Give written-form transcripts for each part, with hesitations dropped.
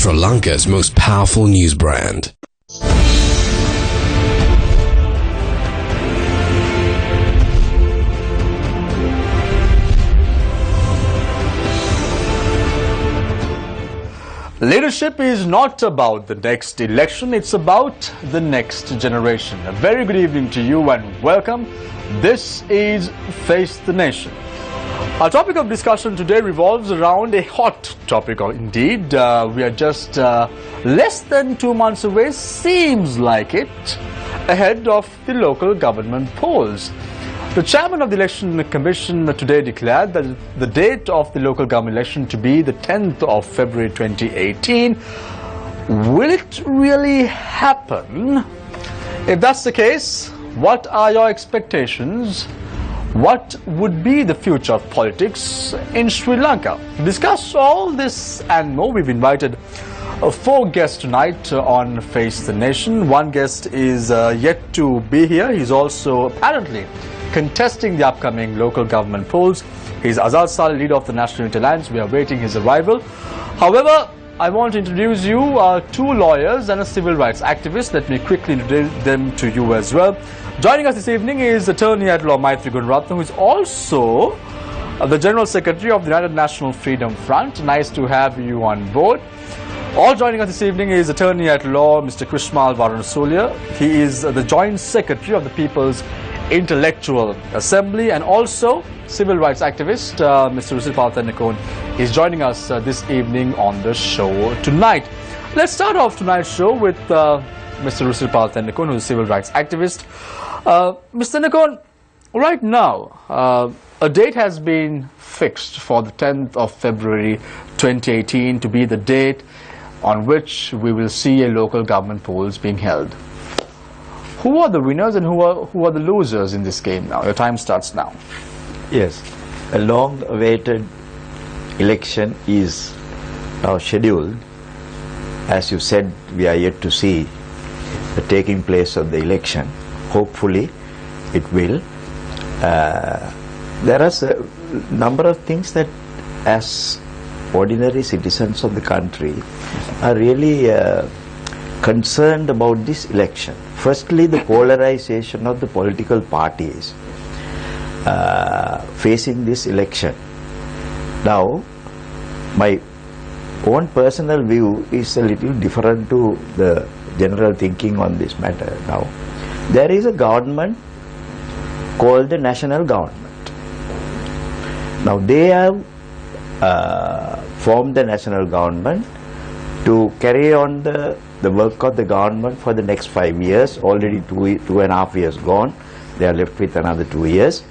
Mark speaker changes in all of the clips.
Speaker 1: Sri Lanka's most powerful news brand.
Speaker 2: Leadership is not about the next election, it's about the next generation. A very good evening to you and welcome. This is Face the Nation. Our topic of discussion today revolves around a hot topic indeed. We are just less than 2 months away, seems like it, ahead of the local government polls. The chairman of the Election Commission today declared that the date of the local government election to be the 10th of February 2018. Will it really happen? If that's the case, what are your expectations? What would be the future of politics in Sri Lanka? To discuss all this and more, we've invited 4 guests tonight on Face the Nation. One guest is yet to be here. He's also apparently contesting the upcoming local government polls. He's Azad Saleh, leader of the National Unity Alliance. We are awaiting his arrival. However, I want to introduce you 2 lawyers and a civil rights activist. Let me quickly introduce them to you as well. Joining us this evening is Attorney at Law Maitri Gunratna, who is also the General Secretary of the United National Freedom Front. Nice to have you on board. All joining us this evening is Attorney at Law Mr. Krishmal Varanasulia. He is the Joint Secretary of the People's Intellectual Assembly, and also civil rights activist Mr. Rusirpal Thennakoon is joining us this evening on the show tonight. Let's start off tonight's show with Mr. Rusirpal Thennakoon, who is a civil rights activist. Mr. Thennakoon, right now a date has been fixed for the 10th of February 2018 to be the date on which we will see a local government polls being held. Who are the winners and who are the losers in this game now? Your time starts now.
Speaker 3: Yes, a long-awaited election is now scheduled. As you said, we are yet to see the taking place of the election. Hopefully, it will. There are a number of things that, as ordinary citizens of the country, are really concerned about this election. Firstly, the polarization of the political parties facing this election. Now, my own personal view is a little different to the general thinking on this matter. Now, there is a government called the national government. Now, they have formed the national government to carry on the work of the government for the next 5 years. Already two and a half years gone. They are left with another 2 years.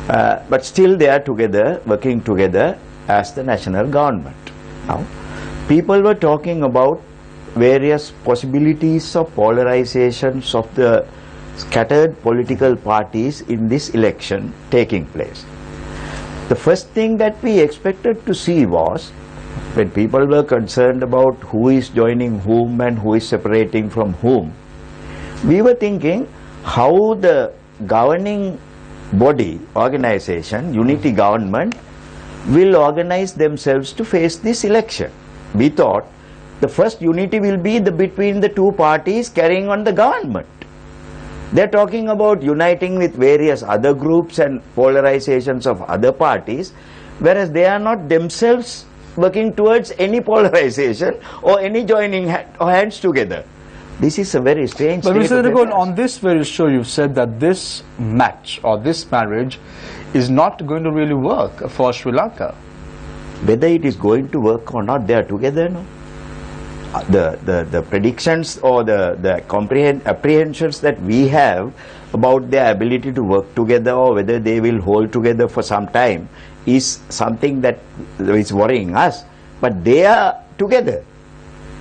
Speaker 3: But still they are together, working together as the national government. Now, people were talking about various possibilities of polarizations of the scattered political parties in this election taking place. The first thing that we expected to see was, when people were concerned about who is joining whom and who is separating from whom, we were thinking how the governing body, organization, unity government, will organize themselves to face this election. We thought the first unity will be between the 2 parties carrying on the government. They are talking about uniting with various other groups and polarizations of other parties, whereas they are not themselves working towards any polarization or any joining hands together. This is a very strange
Speaker 2: But
Speaker 3: state
Speaker 2: Mr.
Speaker 3: of
Speaker 2: Thennakoon,
Speaker 3: affairs.
Speaker 2: on this very show you've said that this match or this marriage is not going to really work for Sri Lanka.
Speaker 3: Whether it is going to work or not, they are together, no? The predictions or the apprehensions that we have about their ability to work together or whether they will hold together for some time is something that is worrying us. But they are together.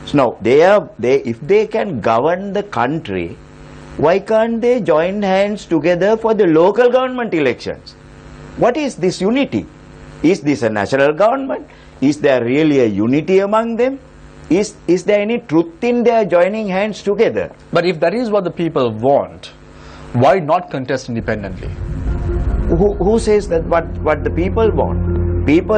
Speaker 3: So now, if they can govern the country, why can't they join hands together for the local government elections? What is this unity? Is this a national government? Is there really a unity among them? Is there any truth in their joining hands together?
Speaker 2: But if that is what the people want, why not contest independently?
Speaker 3: Who says that what the people want? People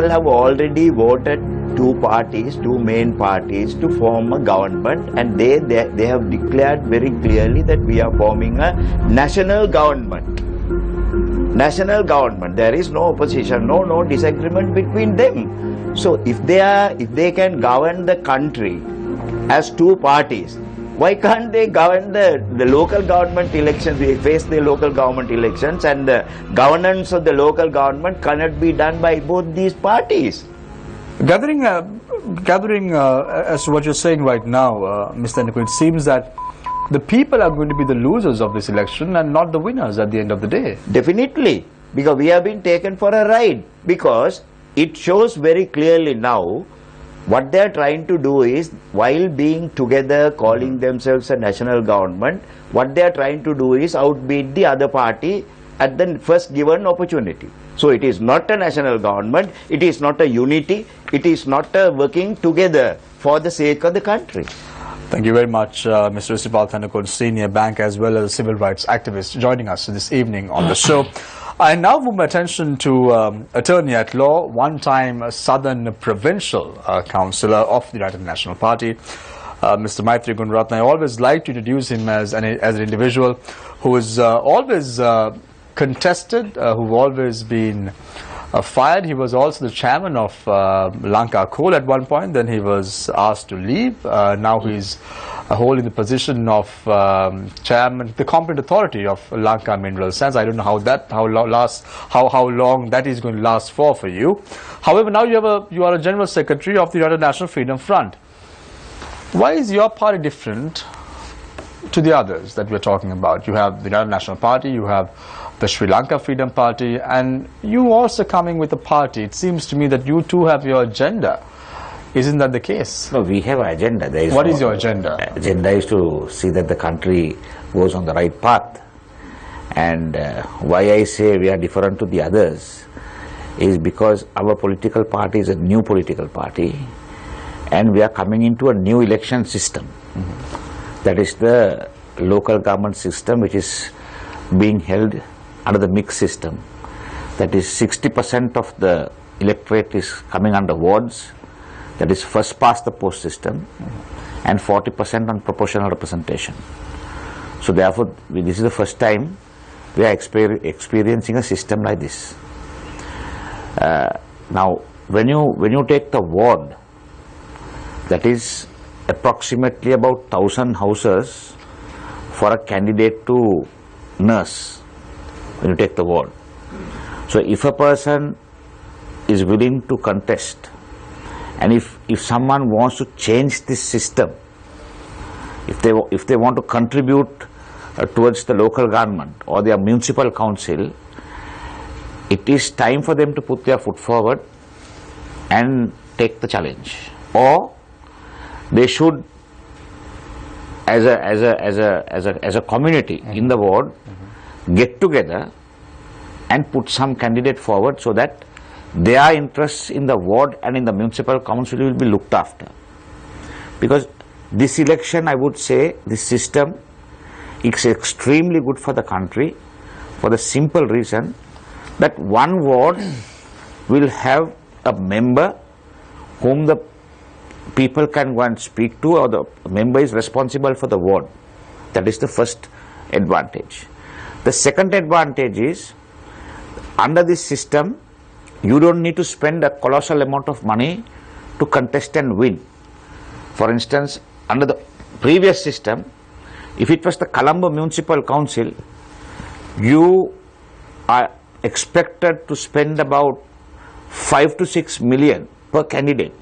Speaker 3: have already voted two main parties to form a government, and they have declared very clearly that we are forming a national government. National government. There is no opposition, no disagreement between them. So if they can govern the country as two parties, why can't they govern the local government elections? We face the local government elections, and the governance of the local government cannot be done by both these parties.
Speaker 2: Gathering as to what you're saying right now, Mr. Niku, it seems that the people are going to be the losers of this election and not the winners at the end of the day.
Speaker 3: Definitely, because we have been taken for a ride, because it shows very clearly now what they are trying to do is, while being together, calling themselves a national government, what they are trying to do is outbeat the other party at the first given opportunity. So it is not a national government, it is not a unity, it is not a working together for the sake of the country.
Speaker 2: Thank you very much, Mr. Risipal Thanakul, senior bank as well as a civil rights activist, joining us this evening on the show. I now move my attention to attorney at law, one-time Southern Provincial Councillor of the United National Party, Mr. Maitri Gunratna. I always like to introduce him as an individual who is always contested, who've always been fired. He was also the chairman of Lanka Coal at one point. Then he was asked to leave. Now he's holding the position of chairman, the competent authority of Lanka Mineral Sands. I don't know how long that is going to last for you. However, now you are a general secretary of the United National Freedom Front. Why is your party different to the others that we're talking about? You have the United National Party, you have the Sri Lanka Freedom Party, and you also coming with a party. It seems to me that you too have your agenda. Isn't that the case?
Speaker 4: No, we have an agenda.
Speaker 2: What is your agenda?
Speaker 4: Agenda is to see that the country goes on the right path. And why I say we are different to the others is because our political party is a new political party, and we are coming into a new election system. That is the local government system, which is being held under the mixed system. That is 60% of the electorate is coming under wards, that is first past the post system, and 40% on proportional representation. So therefore, this is the first time we are experiencing a system like this. Now, when you take the ward, that is approximately about 1,000 houses for a candidate to nurse, when you take the ward. So if a person is willing to contest, and if someone wants to change this system, if they want to contribute towards the local government or their municipal council, it is time for them to put their foot forward and take the challenge. Or they should, as a community in the ward, get together and put some candidate forward so that their interests in the ward and in the municipal council will be looked after. Because this election, I would say, this system is extremely good for the country, for the simple reason that one ward will have a member whom the people can go and speak to, or the member is responsible for the ward. That is the first advantage. The second advantage is, under this system, you don't need to spend a colossal amount of money to contest and win. For instance, under the previous system, if it was the Colombo Municipal Council, you are expected to spend about 5 to 6 million per candidate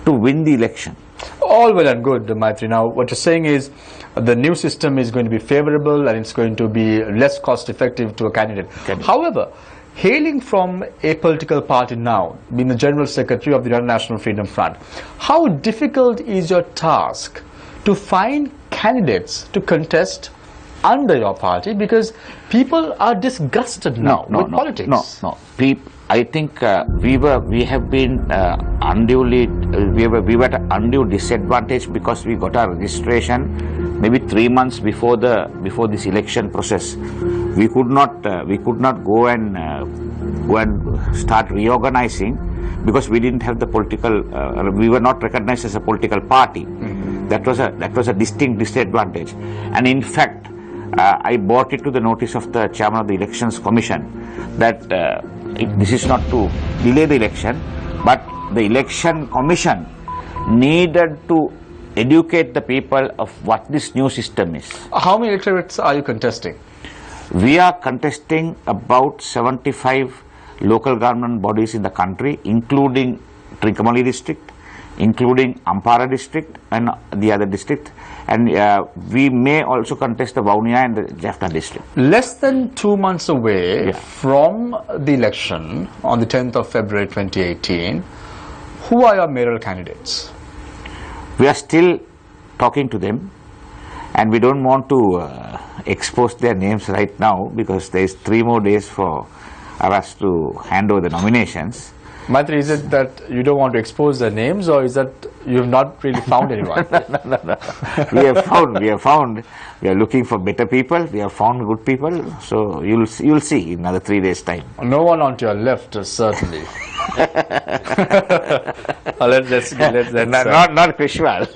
Speaker 4: to win the election.
Speaker 2: All well and good, Maitri. Now, what you're saying is the new system is going to be favorable and it's going to be less cost effective to a candidate. However, hailing from a political party now, being the General Secretary of the United National Freedom Front, how difficult is your task to find candidates to contest under your party, because people are disgusted now with politics?
Speaker 4: I think we were at undue disadvantage because we got our registration maybe 3 months before this election process. We could not go and start reorganizing because we didn't have the political, we were not recognized as a political party. That was a distinct disadvantage. And in fact, I brought it to the notice of the chairman of the Elections Commission that this is not to delay the election, but the Election Commission needed to educate the people of what this new system is.
Speaker 2: How many electorates are you contesting?
Speaker 4: We are contesting about 75 local government bodies in the country, including Trincomalee district, including Ampara district and the other district, and we may also contest the Vaunia and the Jaffna district.
Speaker 2: Less than 2 months away from the election on the 10th of February 2018, who are your mayoral candidates?
Speaker 4: We are still talking to them, and we don't want to expose their names right now because there is 3 more days for us to hand over the nominations.
Speaker 2: Mantri, is it that you don't want to expose their names, or is that you have not really found anyone?
Speaker 4: No. We have found. We are looking for better people. We have found good people. So you'll see in another 3 days' time.
Speaker 2: No one on to your left, certainly. Let's
Speaker 4: not Krishwal.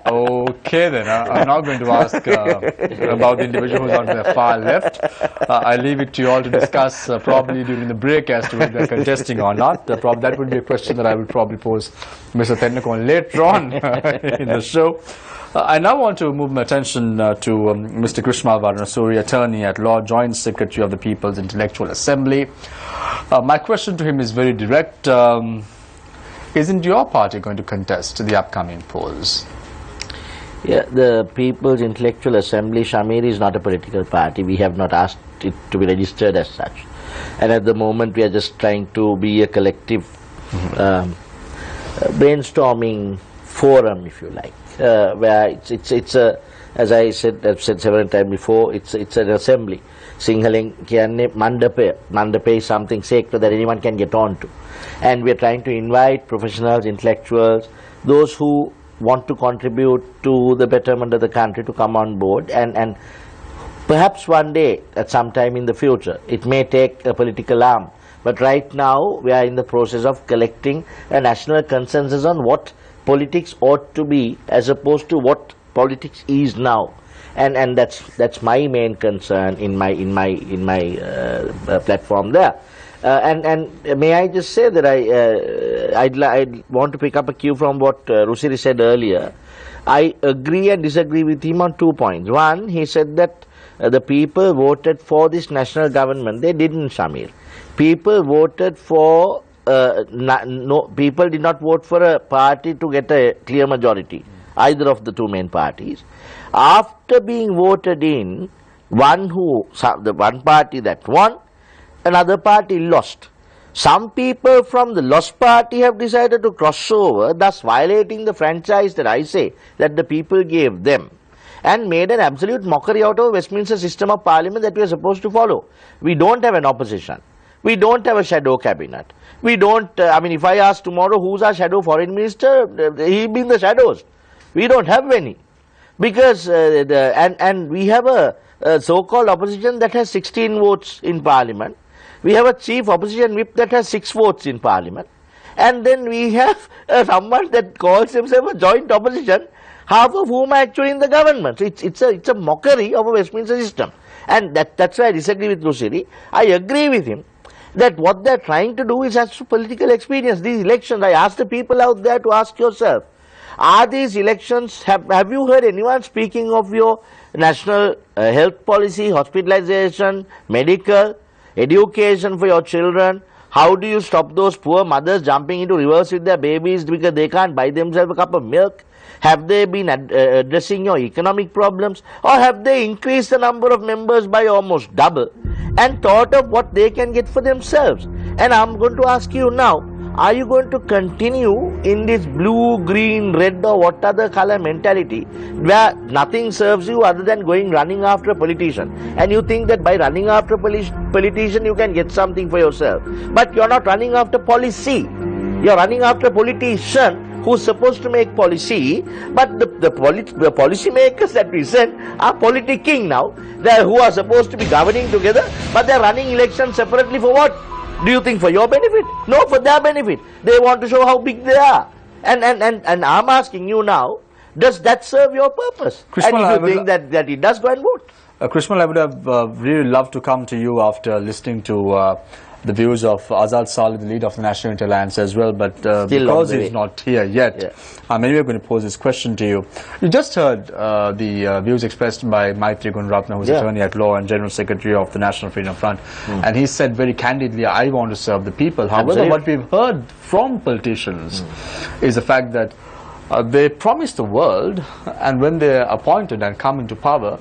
Speaker 2: Okay then, I'm not going to ask about the individual who's on the far left. I leave it to you all to discuss probably during the break as to whether they're contesting or not. That would be a question that I will probably pose Mr. Tennakon later on in the show. I now want to move my attention to Mr. Krishmal Varanasuri, attorney at law, Joint Secretary of the People's Intellectual Assembly. My question to him is very direct. Isn't your party going to contest the upcoming polls?
Speaker 5: Yeah, the People's Intellectual Assembly, Shamir, is not a political party. We have not asked it to be registered as such. And at the moment we are just trying to be a collective brainstorming forum, if you like, where it's a, as I've said several times before, it's an assembly. Sinhaleng kiyanne Mandape is something sacred that anyone can get on to. And we are trying to invite professionals, intellectuals, those who want to contribute to the betterment of the country to come on board, and perhaps one day at some time in the future it may take a political arm, but right now we are in the process of collecting a national consensus on what politics ought to be as opposed to what politics is now, and that's my main concern in my platform there. And may I just say that I'd want to pick up a cue from what Rusiri said earlier. I agree and disagree with him on 2 points. One, he said that the people voted for this national government. They didn't, Shamir. People voted for, people did not vote for a party to get a clear majority, either of the 2 main parties. After being voted in, the one party that won, another party lost. Some people from the lost party have decided to cross over, thus violating the franchise that I say that the people gave them, and made an absolute mockery out of Westminster system of parliament that we are supposed to follow. We don't have an opposition. We don't have a shadow cabinet. We don't, if I ask tomorrow who's our shadow foreign minister, he'll be in the shadows. We don't have any. Because, and we have a so-called opposition that has 16 votes in parliament. We have a chief opposition whip that has 6 votes in parliament, and then we have someone that calls himself a joint opposition, half of whom are actually in the government. So it's a mockery of a Westminster system, and that's why I disagree with Rusiri. I agree with him that what they're trying to do is as to political experience. These elections, I ask the people out there to ask yourself, are these elections, have you heard anyone speaking of your national health policy, hospitalization, medical, education for your children? How do you stop those poor mothers jumping into rivers with their babies because they can't buy themselves a cup of milk? Have they been addressing your economic problems, or have they increased the number of members by almost double and thought of what they can get for themselves? And I'm going to ask you now, are you going to continue in this blue, green, red or what other color mentality where nothing serves you other than running after a politician, and you think that by running after a politician you can get something for yourself? But you're not running after policy. You're running after a politician who's supposed to make policy, but the policy makers that we send are politicking now, who are supposed to be governing together, but they're running elections separately for what? Do you think for your benefit? No, for their benefit. They want to show how big they are. And I'm asking you now, does that serve your purpose?
Speaker 2: Krishmal,
Speaker 5: and if you think that it does, go and vote.
Speaker 2: Krishmal, I would have really loved to come to you after listening to the views of Azad Saleh, the leader of the National Unity Alliance as well, but because he's not here yet, maybe we're going to pose this question to you. You just heard the views expressed by Maitri Gunratna, who's attorney at law and general secretary of the National Freedom Front, and he said very candidly, I want to serve the people. However, what we've heard from politicians is the fact that they promise the world, and when they're appointed and come into power,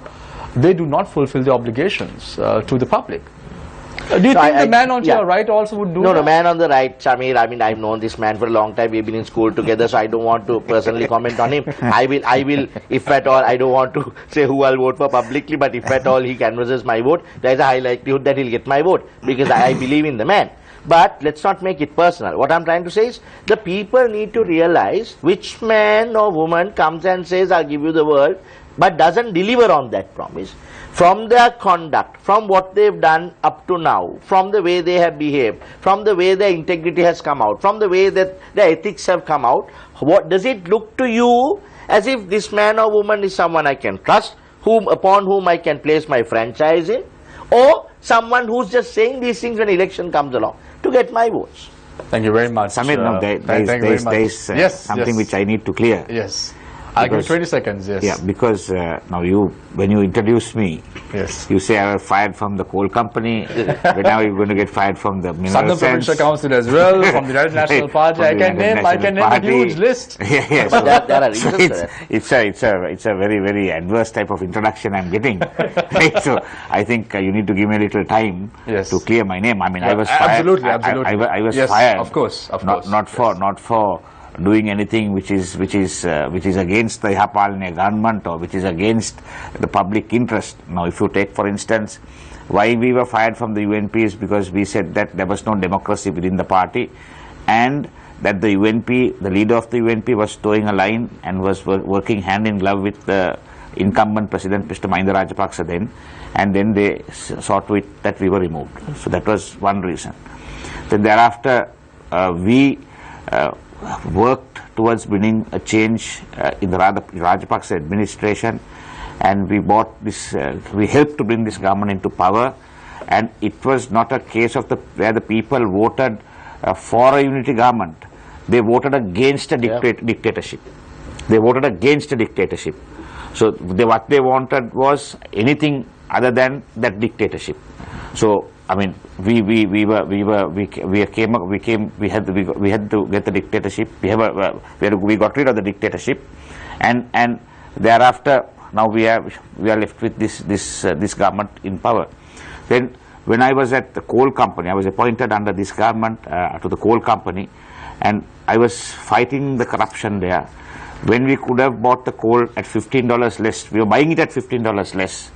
Speaker 2: they do not fulfill the obligations to the public. Do you think the man on your right also would do that?
Speaker 5: No, man on the right, Samir, I mean, I've known this man for a long time. We've been in school together, so I don't want to personally comment on him. I will, if at all, I don't want to say who I'll vote for publicly, but if at all he canvasses my vote, there's a high likelihood that he'll get my vote, because I believe in the man. But let's not make it personal. What I'm trying to say is, the people need to realize which man or woman comes and says, I'll give you the world, but doesn't deliver on that promise. From their conduct, from what they've done up to now, from the way they have behaved, from the way their integrity has come out, from the way that their ethics have come out, what does it look to you as if this man or woman is someone I can trust, upon whom I can place my franchise in, or someone who's just saying these things when election comes along to get my votes?
Speaker 2: Thank you very much.
Speaker 4: Samir, no, there is something which I need to clear.
Speaker 2: Yes. I'll give you 20 seconds, yes.
Speaker 4: Yeah, because now when you introduce me, you say I was fired from the coal company, but now you're going to get fired from the mineral
Speaker 2: Southern Provincial Council as well, from the United National Party. I can name a huge list.
Speaker 4: Yeah, so,
Speaker 5: there are reasons for that.
Speaker 4: It's a very, very adverse type of introduction I'm getting. Right? So I think you need to give me a little time to clear my name. I mean, I was fired.
Speaker 2: Absolutely.
Speaker 4: I was fired.
Speaker 2: Of course.
Speaker 4: Not for doing anything which is against the Yapalne government or which is against the public interest. Now, if you take, for instance, why we were fired from the UNP is because we said that there was no democracy within the party, and that the UNP, the leader of the UNP, was towing a line and was working hand in glove with the incumbent president, Mr. Mahinda Rajapaksa then, and then they saw to it that we were removed. So that was one reason. Then thereafter, we worked towards bringing a change in the Rajapaksa administration, and we helped to bring this government into power, and it was not a case of where the people voted for a unity government. They voted against a dictatorship. They voted against a dictatorship. So what they wanted was anything other than that dictatorship. So I mean, we had to get the dictatorship. We got rid of the dictatorship, and thereafter now we are left with this government in power. Then when I was at the coal company, I was appointed under this government to the coal company, and I was fighting the corruption there. When we could have bought the coal at $15 less, we were buying it at $15 less,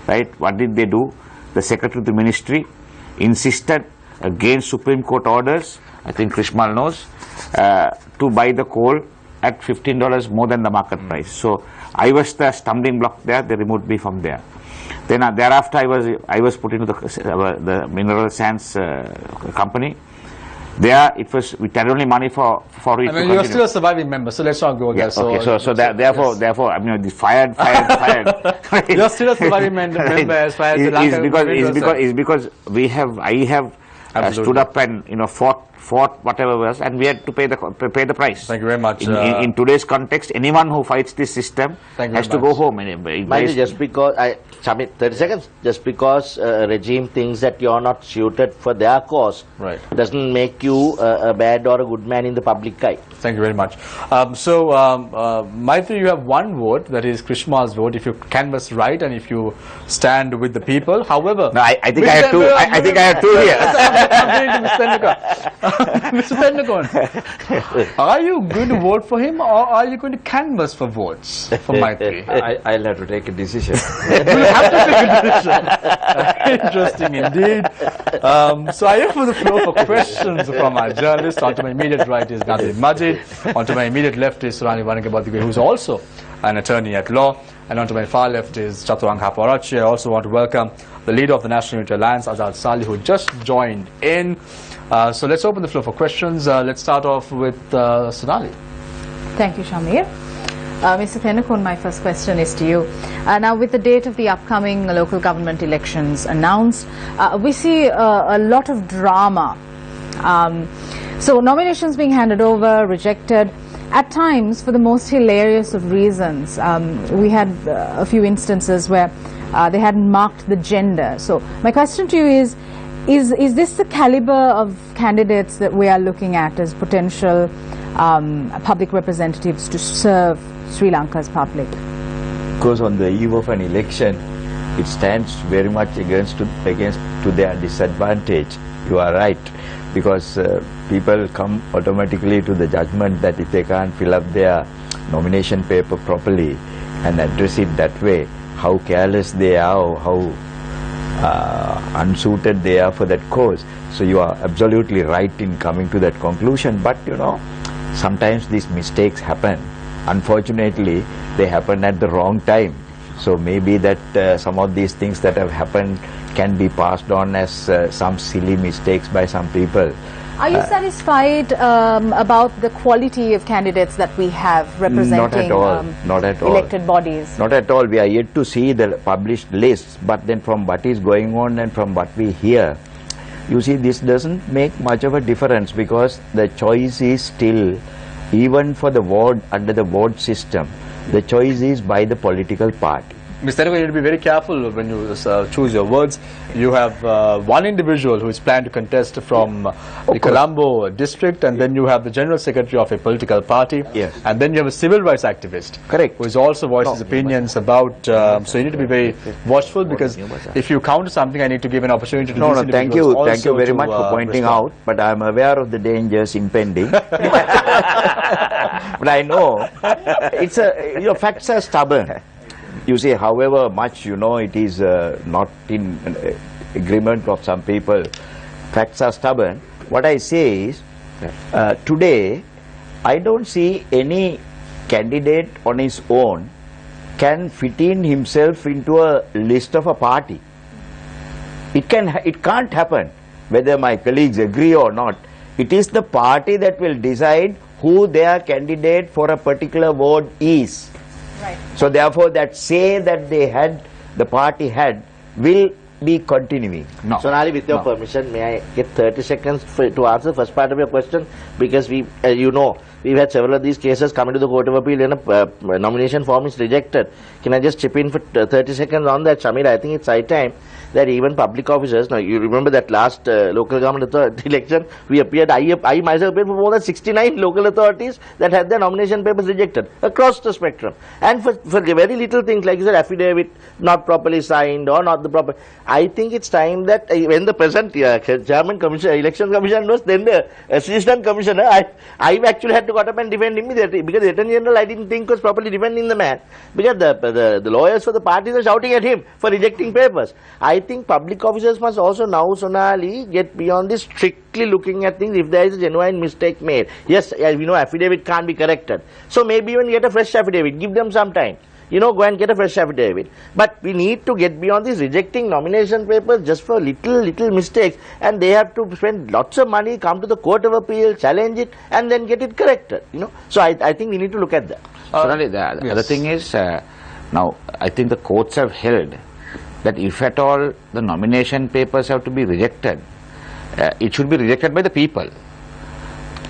Speaker 4: right? What did they do? The Secretary of the Ministry insisted against Supreme Court orders, I think Krishmal knows, to buy the coal at $15 more than the market price. So I was the stumbling block there. They removed me from there. Then thereafter I was put into the mineral sands company. There it was, we had only money for it.
Speaker 2: I mean, you're still a surviving member, so let's not go there.
Speaker 4: Therefore, I mean, fired.
Speaker 2: You're still a surviving member as far as the Lanka.
Speaker 4: It's because I have stood up and fought whatever was, and we had to pay the price.
Speaker 2: Thank you very much.
Speaker 4: In today's context, anyone who fights this system has to go home.
Speaker 5: Just because 30 seconds. Just because a regime thinks that you're not suited for their cause, doesn't make you a bad or a good man in the public eye.
Speaker 2: Thank you very much. Maitri, you have one vote, that is Krishmal's vote, if you canvass right and if you stand with the people. However,
Speaker 4: no, I think I have two. I think I have two here.
Speaker 2: Mr. Pendagon, are you going to vote for him, or are you going to canvass for votes for Maitri?
Speaker 6: I'll have to take a decision.
Speaker 2: You have to take a decision. Interesting indeed. So I offer the floor for questions from our journalists. On to my immediate right is Nadir Majid. On to my immediate left is Surani Vanagabadigwe, who's also an attorney at law. And on to my far left is Chaturang Haparachi. I also want to welcome the leader of the National Unity Alliance, Azad Saleh, who just joined in. So let's open the floor for questions. Let's start off with Sonali.
Speaker 7: Thank you, Shamir. Mr. Thenakun, my first question is to you. Now, with the date of the upcoming local government elections announced, we see a lot of drama. So nominations being handed over, rejected, at times for the most hilarious of reasons. We had a few instances where they hadn't marked the gender. So my question to you is this the caliber of candidates that we are looking at as potential public representatives to serve Sri Lanka's public?
Speaker 3: Because on the eve of an election, it stands very much against to their disadvantage. You are right, because people come automatically to the judgment that if they can't fill up their nomination paper properly and address it that way, how careless they are or how unsuited they are for that cause. So you are absolutely right in coming to that conclusion. But you know, sometimes these mistakes happen. Unfortunately, they happen at the wrong time. So maybe that some of these things that have happened can be passed on as some silly mistakes by some people.
Speaker 7: Are you satisfied about the quality of candidates that we have representing
Speaker 3: not at all.
Speaker 7: Elected bodies?
Speaker 3: Not at all. We are yet to see the published lists, but then from what is going on and from what we hear, you see, this doesn't make much of a difference, because the choice is still, even for the ward, under the ward system, the choice is by the political party.
Speaker 2: Mr. Thenakun, you need to be very careful when you choose your words. You have one individual who is planned to contest from the Colombo district, and then you have the general secretary of a political party.
Speaker 3: Yes.
Speaker 2: And then you have a civil rights activist.
Speaker 3: Correct.
Speaker 2: Who is also voiced his opinions about, so you need to be very watchful, because if you counter something, I need to give an opportunity to
Speaker 3: No,
Speaker 2: these
Speaker 3: thank
Speaker 2: individuals
Speaker 3: you. Thank you
Speaker 2: also
Speaker 3: very much for pointing
Speaker 2: respond.
Speaker 3: out, but I am aware of the dangers impending. But I know, it's facts are stubborn. You see, however much it is not in agreement of some people, facts are stubborn. What I say is, today, I don't see any candidate on his own can fit in himself into a list of a party. It can't happen, whether my colleagues agree or not. It is the party that will decide who their candidate for a particular ward is.
Speaker 7: Right.
Speaker 3: So therefore, that say that the party had, will be continuing.
Speaker 4: No.
Speaker 5: Sonali, with your permission, may I get 30 seconds to answer the first part of your question? Because we've had several of these cases coming to the Court of Appeal and a nomination form is rejected. Can I just chip in for 30 seconds on that, Shamir? I think it's high time that even public officers, now you remember that last local government election, I myself appeared for more than 69 local authorities that had their nomination papers rejected across the spectrum. And for very little things, like you said, affidavit not properly signed or not the proper. I think it's time that when the present Chairman Commission, Election Commission was then the Assistant Commissioner, I actually had to got up and defend immediately, because the Attorney General I didn't think was properly defending the man, because the lawyers for the parties are shouting at him for rejecting papers. I think public officers must also now, Sonali, get beyond this strictly looking at things if there is a genuine mistake made. Yes, as we know, affidavit can't be corrected. So maybe even get a fresh affidavit, give them some time. Go and get a fresh affidavit. But we need to get beyond this rejecting nomination papers just for little mistakes, and they have to spend lots of money, come to the Court of Appeal, challenge it, and then get it corrected. So I think we need to look at that.
Speaker 4: Certainly, the other thing is, now I think the courts have held that if at all the nomination papers have to be rejected, it should be rejected by the people.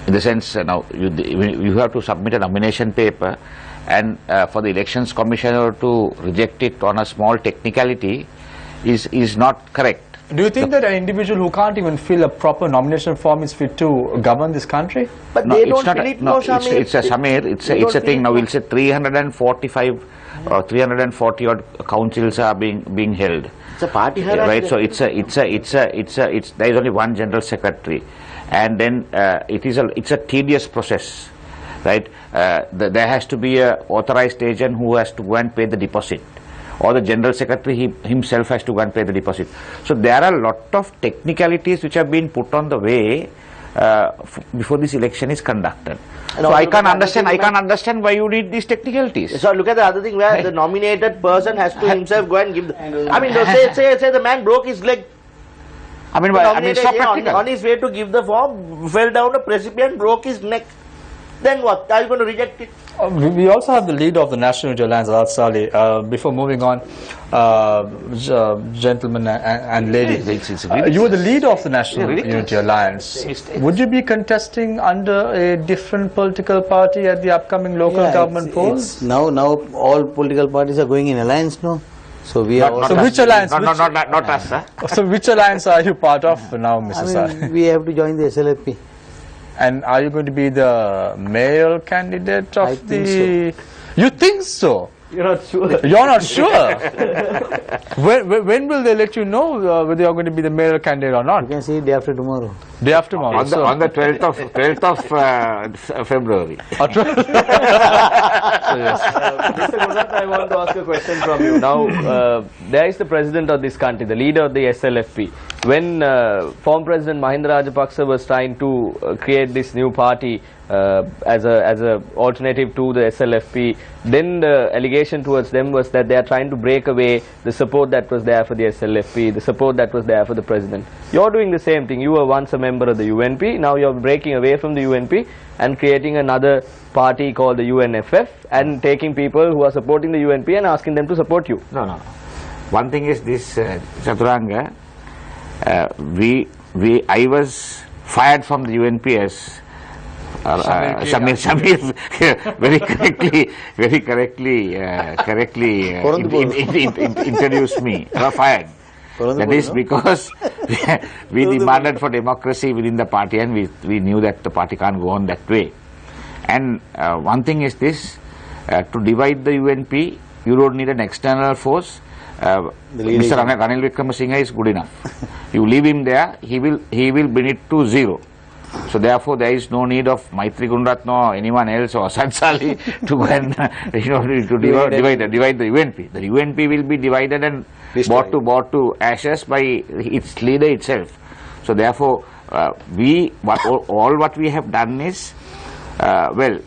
Speaker 4: In the sense, now you have to submit a nomination paper, and for the Elections Commissioner to reject it on a small technicality is not correct.
Speaker 2: Do you think that an individual who can't even fill a proper nomination form is fit to govern this country?
Speaker 5: But
Speaker 4: No,
Speaker 5: they
Speaker 4: it's
Speaker 5: don't
Speaker 4: not
Speaker 5: fill
Speaker 4: a,
Speaker 5: it,
Speaker 4: no,
Speaker 5: Shamir.
Speaker 4: it's a Shamir, it's a thing. Now we'll say 345 or 340 odd councils are being held.
Speaker 5: It's a party hierarchy.
Speaker 4: Right, so there is only one general secretary, and then it's a tedious process, right? There has to be a authorized agent who has to go and pay the deposit, or the general secretary himself has to go and pay the deposit. So there are a lot of technicalities which have been put on the way before this election is conducted.
Speaker 5: And
Speaker 4: so I
Speaker 5: also
Speaker 4: can't
Speaker 5: the
Speaker 4: understand why you need these technicalities.
Speaker 5: So look at the other thing where the nominated person has to himself go and give the, I mean, say the man broke his leg.
Speaker 4: I mean,
Speaker 5: Nominated,
Speaker 4: so
Speaker 5: yeah,
Speaker 4: practical.
Speaker 5: on his way to give the form, fell down a precipice and broke his neck. Then what? Are you going to reject it?
Speaker 2: We also have the leader of the National Unity Alliance, Alat Saleh. Before moving on, gentlemen and ladies, you were the leader of the National Unity Alliance. Would you be contesting under a different political party at the upcoming local government polls?
Speaker 6: Now all political parties are going in alliance now. So we are.
Speaker 2: So which alliance?
Speaker 4: Not us, sir.
Speaker 2: So which alliance are you part of now, Mr. Saleh?
Speaker 6: we have to join the SLFP.
Speaker 2: And are you going to be the mayoral candidate of
Speaker 6: I
Speaker 2: the...
Speaker 6: think so.
Speaker 2: You think so?
Speaker 5: You're not sure.
Speaker 2: You're not sure? when will they let you know whether you're going to be the mayoral candidate or
Speaker 6: You
Speaker 2: not?
Speaker 6: can see it day after tomorrow.
Speaker 2: Day after tomorrow.
Speaker 4: On the 12th of February.
Speaker 8: Mr. Gurunath, I want to ask a question from you. Now, there is the president of this country, the leader of the SLFP. When former President Mahinda Rajapaksa was trying to create this new party as a alternative to the SLFP, then the allegation towards them was that they are trying to break away the support that was there for the SLFP, the support that was there for the president. You're doing the same thing. You were once a member of the UNP, now you're breaking away from the UNP and creating another party called the UNFF and taking people who are supporting the UNP and asking them to support you.
Speaker 4: No. One thing is this, Chaturanga, I was fired from the UNP as Shamir very correctly introduced me. I was fired. That is because we demanded for democracy within the party, and we knew that the party can't go on that way. And one thing is this, to divide the UNP, you don't need an external force. Mr. Ranil Wickramasinghe is good enough. You leave him there, he will bring it to zero. So therefore, there is no need of Maitri Gurunath or anyone else or Asad Saleh to go and to divide the UNP. The UNP will be divided and brought to ashes by its leader itself. So therefore, all what we have done is, well,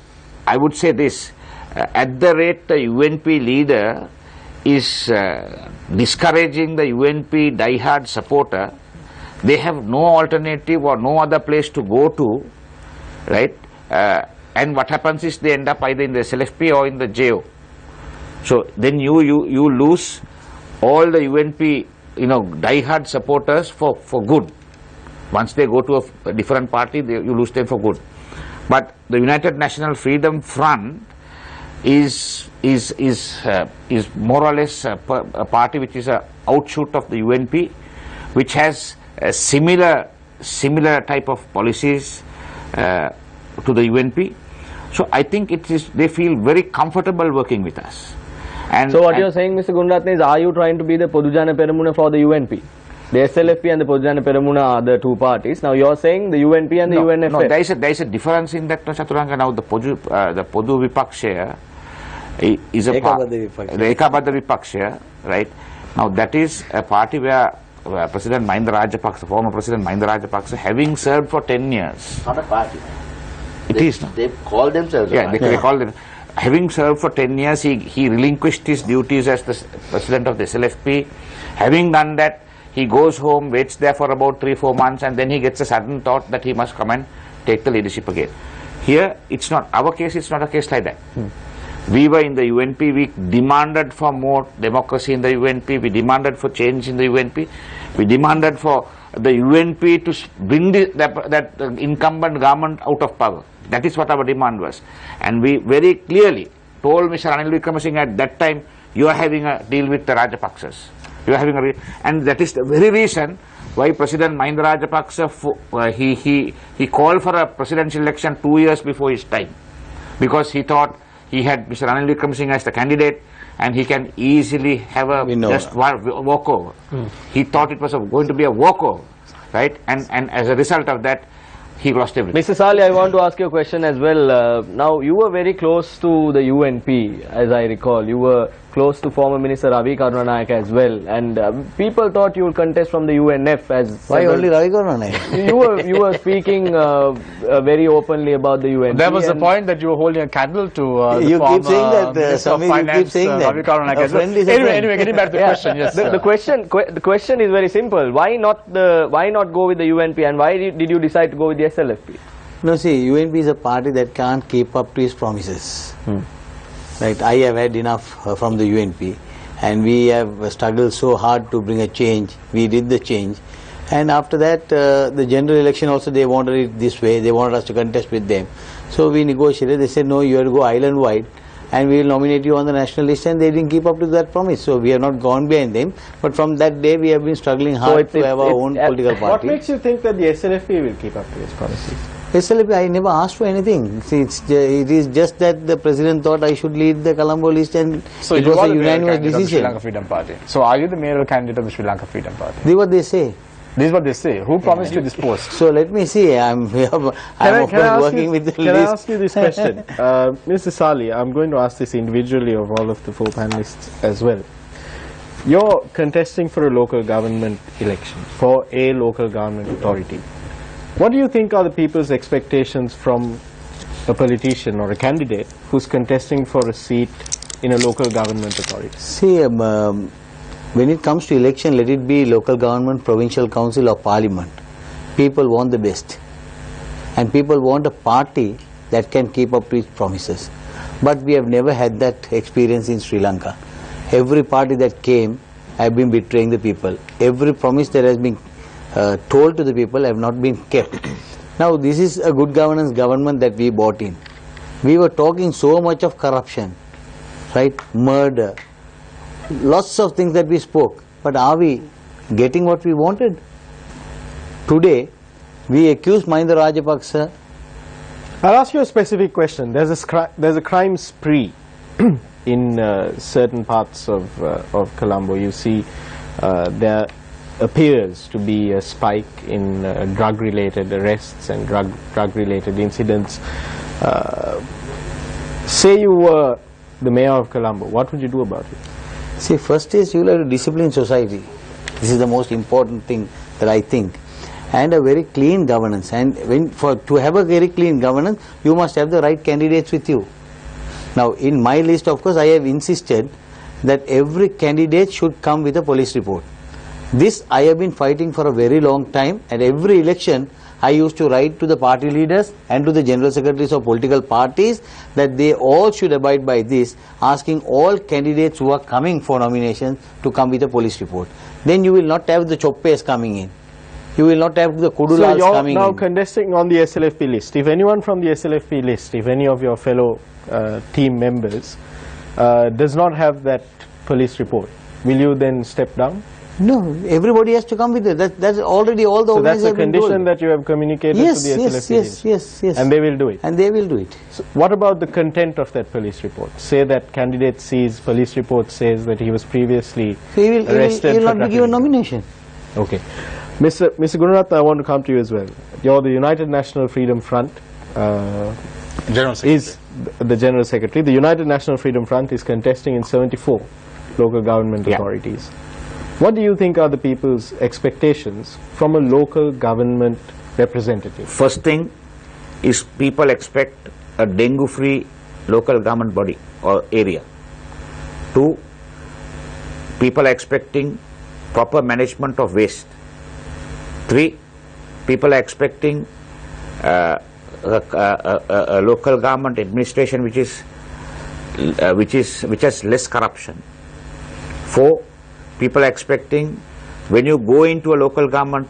Speaker 4: I would say this: at the rate the UNP leader is discouraging the UNP diehard supporter, they have no alternative or no other place to go to, right? And what happens is they end up either in the SLFP or in the JO. So then you lose all the UNP, diehard supporters for good. Once they go to a different party, you lose them for good. But the United National Freedom Front is more or less a party which is a outshoot of the UNP, which has similar type of policies to the UNP. So I think they feel very comfortable working with us. And
Speaker 8: so what you're saying, Mr. Gurunath, is are you trying to be the Podujana Peramuna for the UNP? The SLFP and the Podujana Peramuna are the two parties. Now you're saying the UNP and the UNFF.
Speaker 4: No, there is a difference in that, Chaturanga. Now the Podu Vipakshaya is a party, the Ekabadha Vipakshaya, right? Now that is a party where President Mahinda Rajapaksa, former President Mahinda Rajapaksa, having served for 10 years.
Speaker 5: Not a party.
Speaker 4: It is not.
Speaker 5: They call themselves a party.
Speaker 4: They call them. Having served for 10 years, he relinquished his duties as the president of the SLFP. Having done that, he goes home, waits there for about 3-4 months, and then he gets a sudden thought that he must come and take the leadership again. Here, it's not, our case, it's not a case like that. We were in the UNP, we demanded for more democracy in the UNP, we demanded for change in the UNP, we demanded for the UNP to bring that incumbent government out of power. That is what our demand was. And we very clearly told Mr. Ranil Wickramasinghe at that time, you are having a deal with the Rajapaksas. You are having and that is the very reason why President Mahinda Rajapaksa, he called for a presidential election 2 years before his time. Because he thought he had Mr. Ranil Wickramasinghe as the candidate and he can easily have a walkover. He thought it was going to be a walkover, right? And as a result of that, he lost everything.
Speaker 8: Mr. Saleh, I want to ask you a question as well. Now, you were very close to the UNP, as I recall. You were close to former Minister Ravi Karunanayake as well, and people thought you would contest from the UNF as
Speaker 6: Why
Speaker 8: several-
Speaker 6: only Ravi Karunanayake?
Speaker 8: you were speaking very openly about the UNP.
Speaker 2: There was a
Speaker 8: and-
Speaker 2: point that you were holding a candle to the
Speaker 6: You keep
Speaker 2: former
Speaker 6: saying that,
Speaker 2: Minister of
Speaker 6: Samir, you keep
Speaker 2: Finance,
Speaker 6: saying that.
Speaker 2: Ravi Karunanayake
Speaker 6: A
Speaker 2: as well.
Speaker 6: friend is a friend.
Speaker 2: Anyway, getting back to the
Speaker 8: Yeah.
Speaker 2: question, yes.
Speaker 8: The question is very simple. Why not go with the UNP, and why did you decide to go with the SLFP?
Speaker 6: No, see, UNP is a party that can't keep up to its promises. Right, I have had enough from the UNP, and we have struggled so hard to bring a change. We did the change, and after that, the general election also they wanted it this way. They wanted us to contest with them. So we negotiated. They said, no, you have to go island wide, and we will nominate you on the national list, and they didn't keep up to that promise. So we have not gone behind them. But from that day, we have been struggling hard to have our own political
Speaker 9: What
Speaker 6: party.
Speaker 9: makes you think that the SLFP will keep up to its promises?
Speaker 6: SLP, I never asked for anything. See, it is just that the president thought I should lead the Colombo list, and
Speaker 2: So
Speaker 6: it
Speaker 2: you
Speaker 6: was
Speaker 2: are
Speaker 6: a
Speaker 2: the mayoral
Speaker 6: unanimous
Speaker 2: candidate of the Sri
Speaker 6: decision.
Speaker 2: Lanka Freedom Party. So are you the mayoral candidate of the Sri Lanka Freedom Party?
Speaker 6: This is what they say.
Speaker 2: This is what they say. Who promised you this post?
Speaker 6: So let me see. I'm of course working with the
Speaker 9: Can I
Speaker 6: list.
Speaker 9: ask you this question? Mr. Sali, I'm going to ask this individually of all of the four panelists as well. You're contesting for a local government election, for a local government authority. What do you think are the people's expectations from a politician or a candidate who's contesting for a seat in a local government authority?
Speaker 6: See, when it comes to election, let it be local government, provincial council or parliament. People want the best. And people want a party that can keep up to its promises. But we have never had that experience in Sri Lanka. Every party that came have been betraying the people. Every promise that has been told to the people have not been kept. Now this is a good governance government that we bought in. We were talking so much of corruption, right? Murder, lots of things that we spoke, but are we getting what we wanted? Today, we accuse Mahinda Rajapaksa.
Speaker 9: I'll ask you a specific question. There's a crime spree in certain parts of Colombo. You see, there appears to be a spike in drug-related arrests and drug-related incidents. Say you were the mayor of Colombo, what would you do about it?
Speaker 6: See, first is you will have to discipline society. This is the most important thing that I think. And a very clean governance. And to have a very clean governance, you must have the right candidates with you. Now, in my list, of course, I have insisted that every candidate should come with a police report. This I have been fighting for a very long time. At every election, I used to write to the party leaders and to the general secretaries of political parties that they all should abide by this, asking all candidates who are coming for nomination to come with a police report. Then you will not have the choppes coming in. You will not have the kudulals
Speaker 9: So
Speaker 6: coming
Speaker 9: you're now
Speaker 6: in.
Speaker 9: contesting on the SLFP list. If anyone from the SLFP list, if any of your fellow team members does not have that police report, will you then step down?
Speaker 6: No, everybody has to come with it. That's already all the
Speaker 9: So that's
Speaker 6: organizers
Speaker 9: a
Speaker 6: have been
Speaker 9: condition
Speaker 6: told.
Speaker 9: that you have communicated
Speaker 6: Yes,
Speaker 9: to the SLFP list.
Speaker 6: yes.
Speaker 9: And they will do it.
Speaker 6: And they will do it.
Speaker 9: So what about the content of that police report? Say that candidate sees, police report says that he was previously
Speaker 6: So he will
Speaker 9: arrested for
Speaker 6: not be given
Speaker 9: trafficking.
Speaker 6: nomination.
Speaker 9: Okay. Mr. Gurunath, I want to come to you as well. You're the United National Freedom Front.
Speaker 2: General Secretary.
Speaker 9: Is the General Secretary. The United National Freedom Front is contesting in 74 local government authorities. What do you think are the people's expectations from a local government representative?
Speaker 4: First thing is people expect a dengue-free local government body or area. Two, people are expecting proper management of waste. Three, people are expecting a local government administration which has less corruption. Four, people are expecting when you go into a local government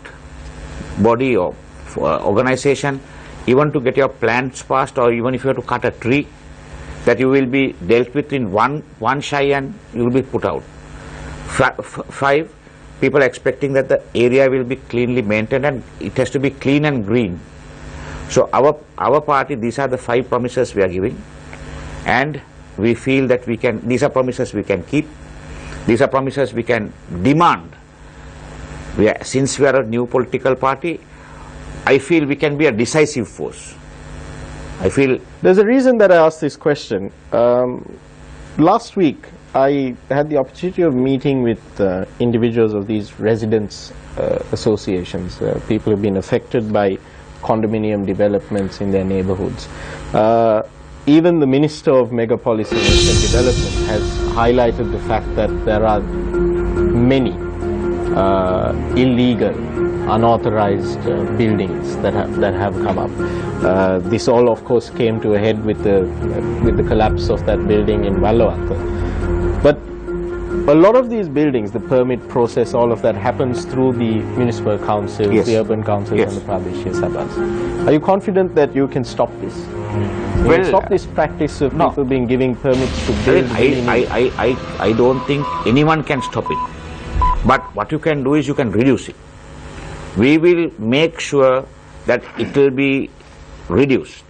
Speaker 4: body or organization, even to get your plans passed or even if you have to cut a tree, that you will be dealt with in one shy and you will be put out. Five, people are expecting that the area will be cleanly maintained and it has to be clean and green. So our party, these are the 5 promises we are giving, and we feel that these are promises we can keep, these are promises we can demand. Since we are a new political party, I feel we can be a decisive force. I feel
Speaker 9: There's a reason that I asked this question. Last week, I had the opportunity of meeting with individuals of these residents associations, people who have been affected by condominium developments in their neighborhoods. Even the Minister of Megapolitan Development has highlighted the fact that there are many illegal, unauthorized buildings that have come up. This all, of course, came to a head with the collapse of that building in Vallavatha. But a lot of these buildings, the permit process, all of that happens through the municipal councils,
Speaker 4: Yes.
Speaker 9: the urban councils,
Speaker 4: Yes.
Speaker 9: and the Pradeshia Sabhas. Are you confident that you can stop this? You
Speaker 4: Well,
Speaker 9: can stop this practice of
Speaker 4: no.
Speaker 9: people being giving permits to
Speaker 4: I,
Speaker 9: build?
Speaker 4: mean, I don't think anyone can stop it. But what you can do is you can reduce it. We will make sure that it will be reduced.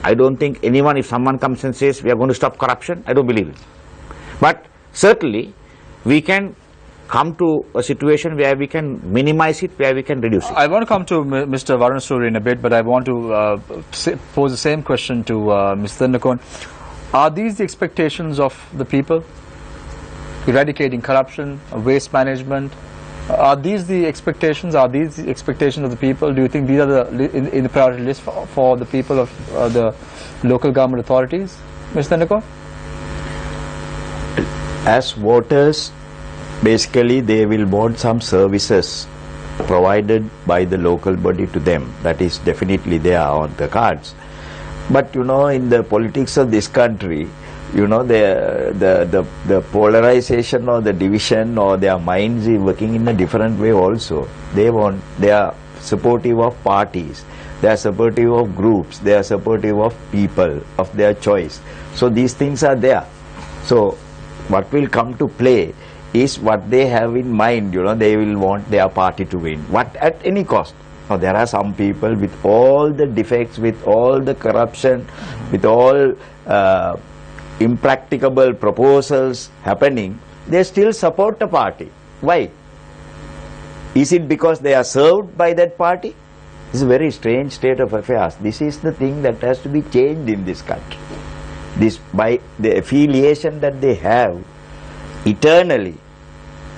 Speaker 4: I don't think anyone, if someone comes and says we are going to stop corruption, I don't believe it. But certainly we can come to a situation where we can minimize it, where we can reduce it.
Speaker 2: I want to come to Mr. Varun Suri in a bit, but I want to pose the same question to Mr. Nakon. Are these the expectations of the people? Eradicating corruption, waste management. Are these the expectations? Are these the expectations of the people? Do you think these are in the priority list for the people of the local government authorities, Mr. Nakon?
Speaker 3: As voters, basically they will want some services provided by the local body to them. That is definitely there on the cards. But in the politics of this country, the polarization or the division or their minds is working in a different way also. They are supportive of parties, they are supportive of groups, they are supportive of people of their choice. So these things are there. So what will come to play is what they have in mind. They will want their party to win, what at any cost. Now there are some people with all the defects, with all the corruption, with all impracticable proposals happening, they still support the party. Why? Is it because they are served by that party? This is a very strange state of affairs. This is the thing that has to be changed in this country. This, by the affiliation that they have eternally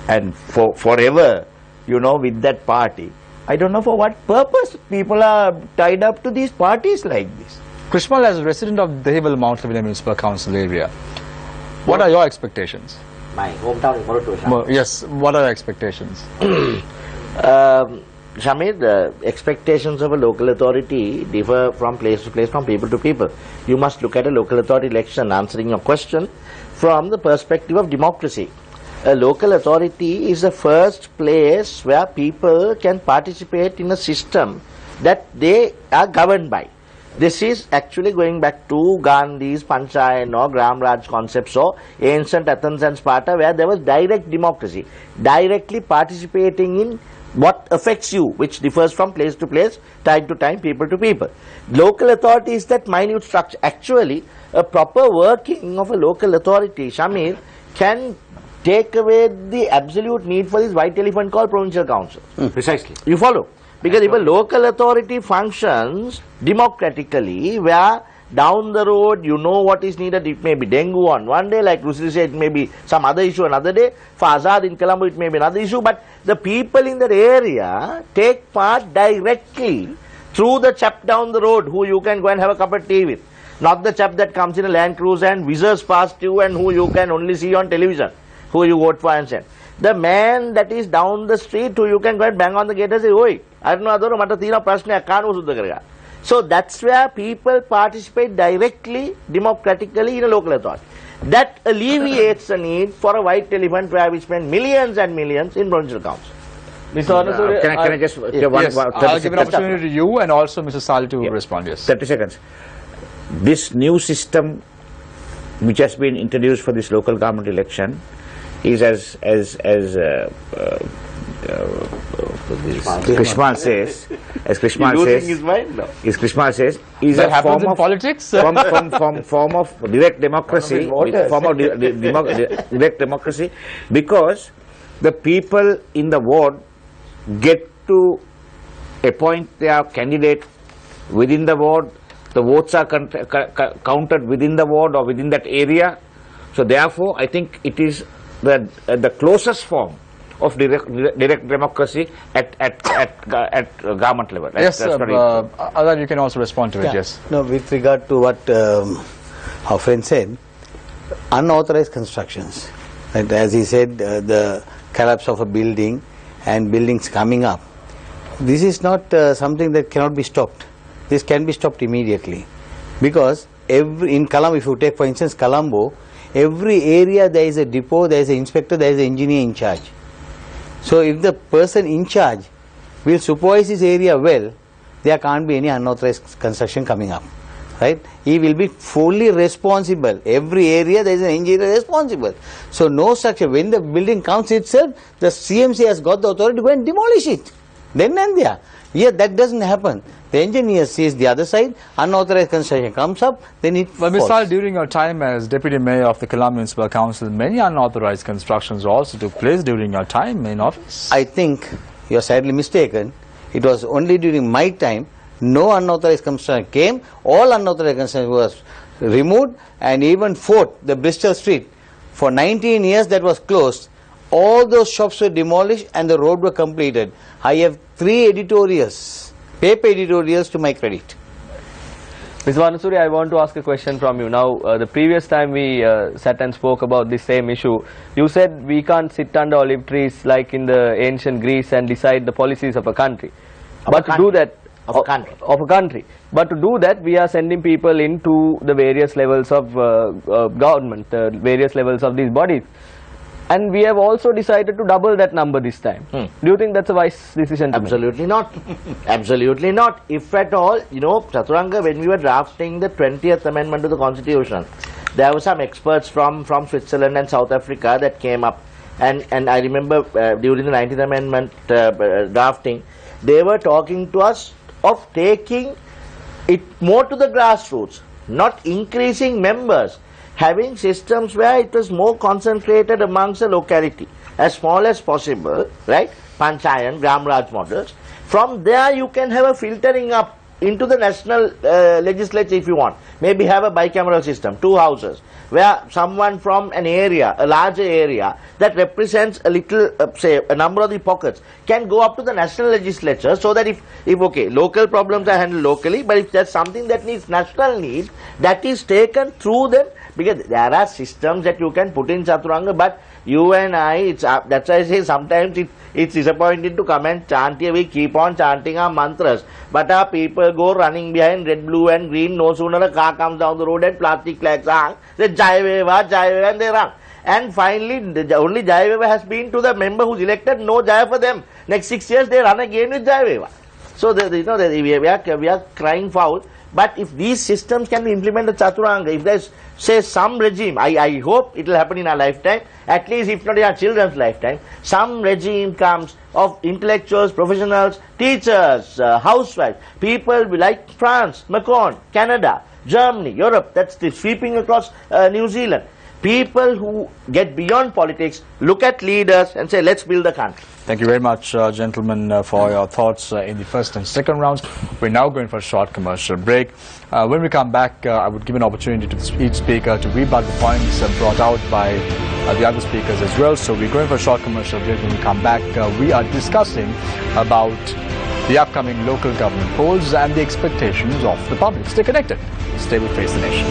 Speaker 3: and forever, with that party. I don't know for what purpose people are tied up to these parties like this.
Speaker 2: Krishmal, as a resident of Dehival Mount Lavinia Municipal Council area, what are your expectations?
Speaker 5: My hometown is Moratuwa.
Speaker 2: Yes, what are your expectations?
Speaker 5: Shamir, the expectations of a local authority differ from place to place, from people to people. You must look at a local authority election, answering your question, from the perspective of democracy. A local authority is the first place where people can participate in a system that they are governed by. This is actually going back to Gandhi's Panchayat or Gram Raj concepts or ancient Athens and Sparta, where there was direct democracy, directly participating in what affects you, which differs from place to place, time to time, people to people. Local authority is that minute structure. Actually, a proper working of a local authority, Shamir, can take away the absolute need for this white elephant called provincial council.
Speaker 4: Precisely.
Speaker 5: You follow? Because if a local authority functions democratically, where down the road you know what is needed, it may be dengue on one day, like Rusri said, it may be some other issue another day, for Azad in Colombo it may be another issue, but the people in that area take part directly through the chap down the road who you can go and have a cup of tea with, not the chap that comes in a Land Cruiser and whizzes past you and who you can only see on television, who you vote for and send. The man that is down the street who you can go and bang on the gate and say, "Oi, I don't know, mata theena prashna kaanu suddha karega." So that's where people participate directly, democratically in a local authority. That alleviates the need for a white elephant where we spend millions and millions in provincial council.
Speaker 8: Mr. Anasuri,
Speaker 4: Can I just
Speaker 2: Yes, I'll give an opportunity to you and also Mr. Sali to respond. Yes.
Speaker 4: 30 seconds. This new system which has been introduced for this local government election is as Krishmal says, is
Speaker 2: That
Speaker 4: a
Speaker 2: happens
Speaker 4: form
Speaker 2: in
Speaker 4: of
Speaker 2: politics?
Speaker 4: form of direct democracy, direct democracy, because the people in the ward get to appoint their candidate within the ward. The votes are counted within the ward or within that area. So therefore, I think it is the closest form of direct democracy at government level.
Speaker 2: Yes, Azad, you can also respond to it. Yes.
Speaker 6: No, with regard to what our friend said, unauthorized constructions, and as he said, the collapse of a building and buildings coming up, this is not something that cannot be stopped. This can be stopped immediately, because in Colombo, if you take for instance Colombo, every area there is a depot, there is an inspector, there is an engineer in charge. So if the person in charge will supervise his area well, there can't be any unauthorized construction coming up, right? He will be fully responsible. Every area there is an engineer responsible. So no structure, when the building comes itself, the CMC has got the authority to go and demolish it. Then and there. Here that doesn't happen. The engineer sees the other side, unauthorized construction comes up, then it falls.
Speaker 2: Misal, during your time as Deputy Mayor of the Colombo Municipal Council, many unauthorized constructions also took place during your time in office.
Speaker 6: I think you are sadly mistaken. It was only during my time, no unauthorized construction came, all unauthorized construction was removed, and even Fort, the Bristol Street, for 19 years that was closed. All those shops were demolished and the road were completed. I have 3 editorials, paper editorials to my credit.
Speaker 8: Mr. Vanusuri, I want to ask a question from you. Now, the previous time we sat and spoke about this same issue, you said we can't sit under olive trees like in the ancient Greece and decide the policies of a country. But to do that, of a country. But to do that, we are sending people into the various levels of government, various levels of these bodies. And we have also decided to double that number this time. Do you think that's a wise decision to
Speaker 5: Absolutely not. Absolutely not. If at all, you know, Chaturanga, when we were drafting the 20th Amendment to the Constitution, there were some experts from Switzerland and South Africa that came up. And I remember during the 19th Amendment drafting, they were talking to us of taking it more to the grassroots, not increasing members, having systems where it was more concentrated amongst the locality, as small as possible, right? Panchayan, Gram Raj models. From there you can have a filtering up into the national legislature if you want. Maybe have a bicameral system, 2 houses, where someone from an area, a larger area, that represents a little, say, a number of the pockets, can go up to the national legislature, so that if okay, local problems are handled locally, but if there's something that needs national need, that is taken through them, because there are systems that you can put in Chaturanga, but you and I, that's why I say sometimes it's disappointing to come and chant here. We keep on chanting our mantras, but our people go running behind red, blue and green. No sooner a car comes down the road and plastic flags hang, they Jai Veva, and they run. And finally, the only Jai Veva has been to the member who's elected, no Jai for them. Next 6 years they run again with Jai Veva. So we are crying foul. But if these systems can be implemented Chaturanga, if there's, say, some regime, I hope it will happen in our lifetime, at least if not in our children's lifetime, some regime comes of intellectuals, professionals, teachers, housewives, people like France, Macron, Canada, Germany, Europe, that's sweeping across New Zealand. People who get beyond politics, look at leaders and say, let's build the country.
Speaker 2: Thank you very much, gentlemen, for your thoughts in the first and second rounds. We're now going for a short commercial break. When we come back, I would give an opportunity to each speaker to rebut the points brought out by the other speakers as well. So we're going for a short commercial break. When we come back, we are discussing about the upcoming local government polls and the expectations of the public. Stay connected. Stay with Face the Nation.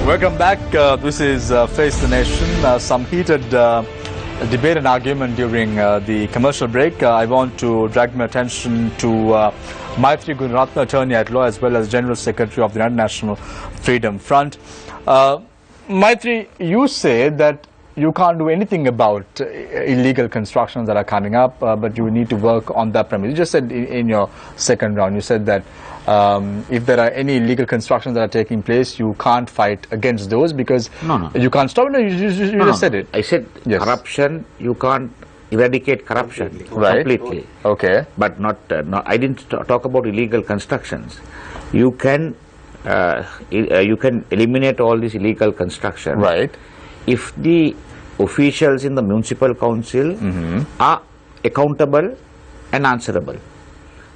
Speaker 2: Welcome back. This is Face the Nation. Some heated debate and argument during the commercial break. I want to drag my attention to Maitri Gunaratna, attorney at law, as well as General Secretary of the United National Freedom Front. Maitri, you say that you can't do anything about illegal constructions that are coming up, but you need to work on that premise. You just said in your second round, you said that if there are any illegal constructions that are taking place, you can't fight against those because you can't stop it. You just said it.
Speaker 4: I said corruption, you can't eradicate corruption completely.
Speaker 2: Okay.
Speaker 4: But not I didn't talk about illegal constructions. You can eliminate all these illegal construction.
Speaker 2: Right.
Speaker 4: If the officials in the municipal council are accountable and answerable.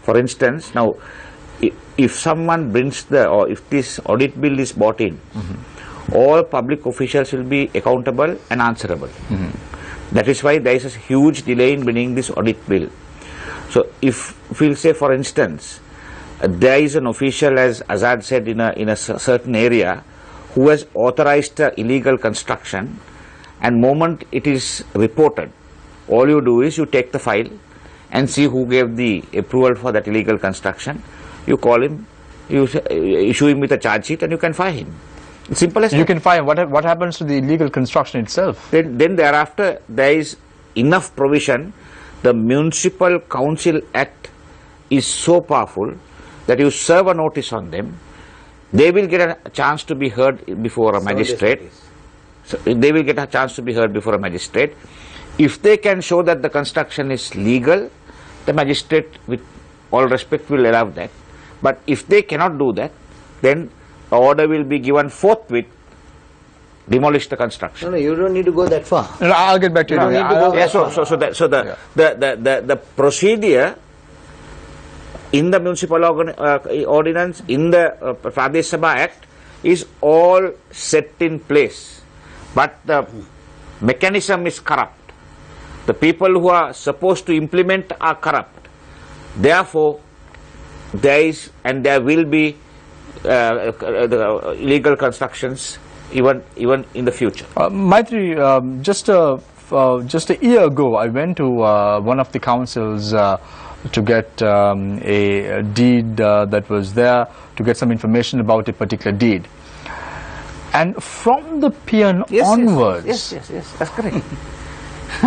Speaker 4: For instance, now if someone brings or if this audit bill is brought in, all public officials will be accountable and answerable. That is why there is a huge delay in bringing this audit bill. So if we'll say, for instance, there is an official, as Azad said, in a certain area who has authorized illegal construction, and moment it is reported, all you do is you take the file and see who gave the approval for that illegal construction. You call him, you issue him with a charge sheet, and you can fire him. It's simple as that.
Speaker 2: You can fire. What happens to the illegal construction itself?
Speaker 4: Then thereafter there is enough provision. The Municipal Council Act is so powerful that you serve a notice on them, they will get a chance to be heard before a magistrate. So they will get a chance to be heard before a magistrate. If they can show that the construction is legal, the magistrate, with all respect, will allow that. But if they cannot do that, then the order will be given forthwith, demolish the construction.
Speaker 6: No, you don't need to go that far.
Speaker 2: No, I'll get back to you.
Speaker 4: The procedure in the Municipal Ordinance, in the Pradesh Sabha Act, is all set in place. But the mechanism is corrupt. The people who are supposed to implement are corrupt. Therefore, there is and there will be illegal constructions even in the future.
Speaker 2: Maitri, just a year ago, I went to one of the councils to get a deed that was there, to get some information about a particular deed. And from the peon onwards,
Speaker 4: yes, that's correct.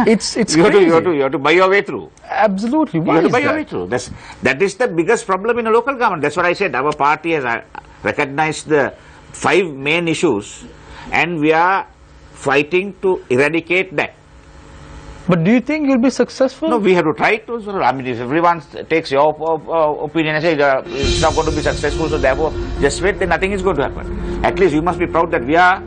Speaker 2: it's
Speaker 4: you
Speaker 2: crazy.
Speaker 4: have to buy your way through.
Speaker 2: Absolutely. Why
Speaker 4: You have to
Speaker 2: is
Speaker 4: buy your
Speaker 2: that?
Speaker 4: way through. That is the biggest problem in a local government. That's what I said. Our party has recognized the 5 main issues, and we are fighting to eradicate that.
Speaker 2: But do you think you'll be successful?
Speaker 4: No, we have to try to. I mean, if everyone takes your opinion and says it's not going to be successful, so therefore just wait, then nothing is going to happen. At least you must be proud that we are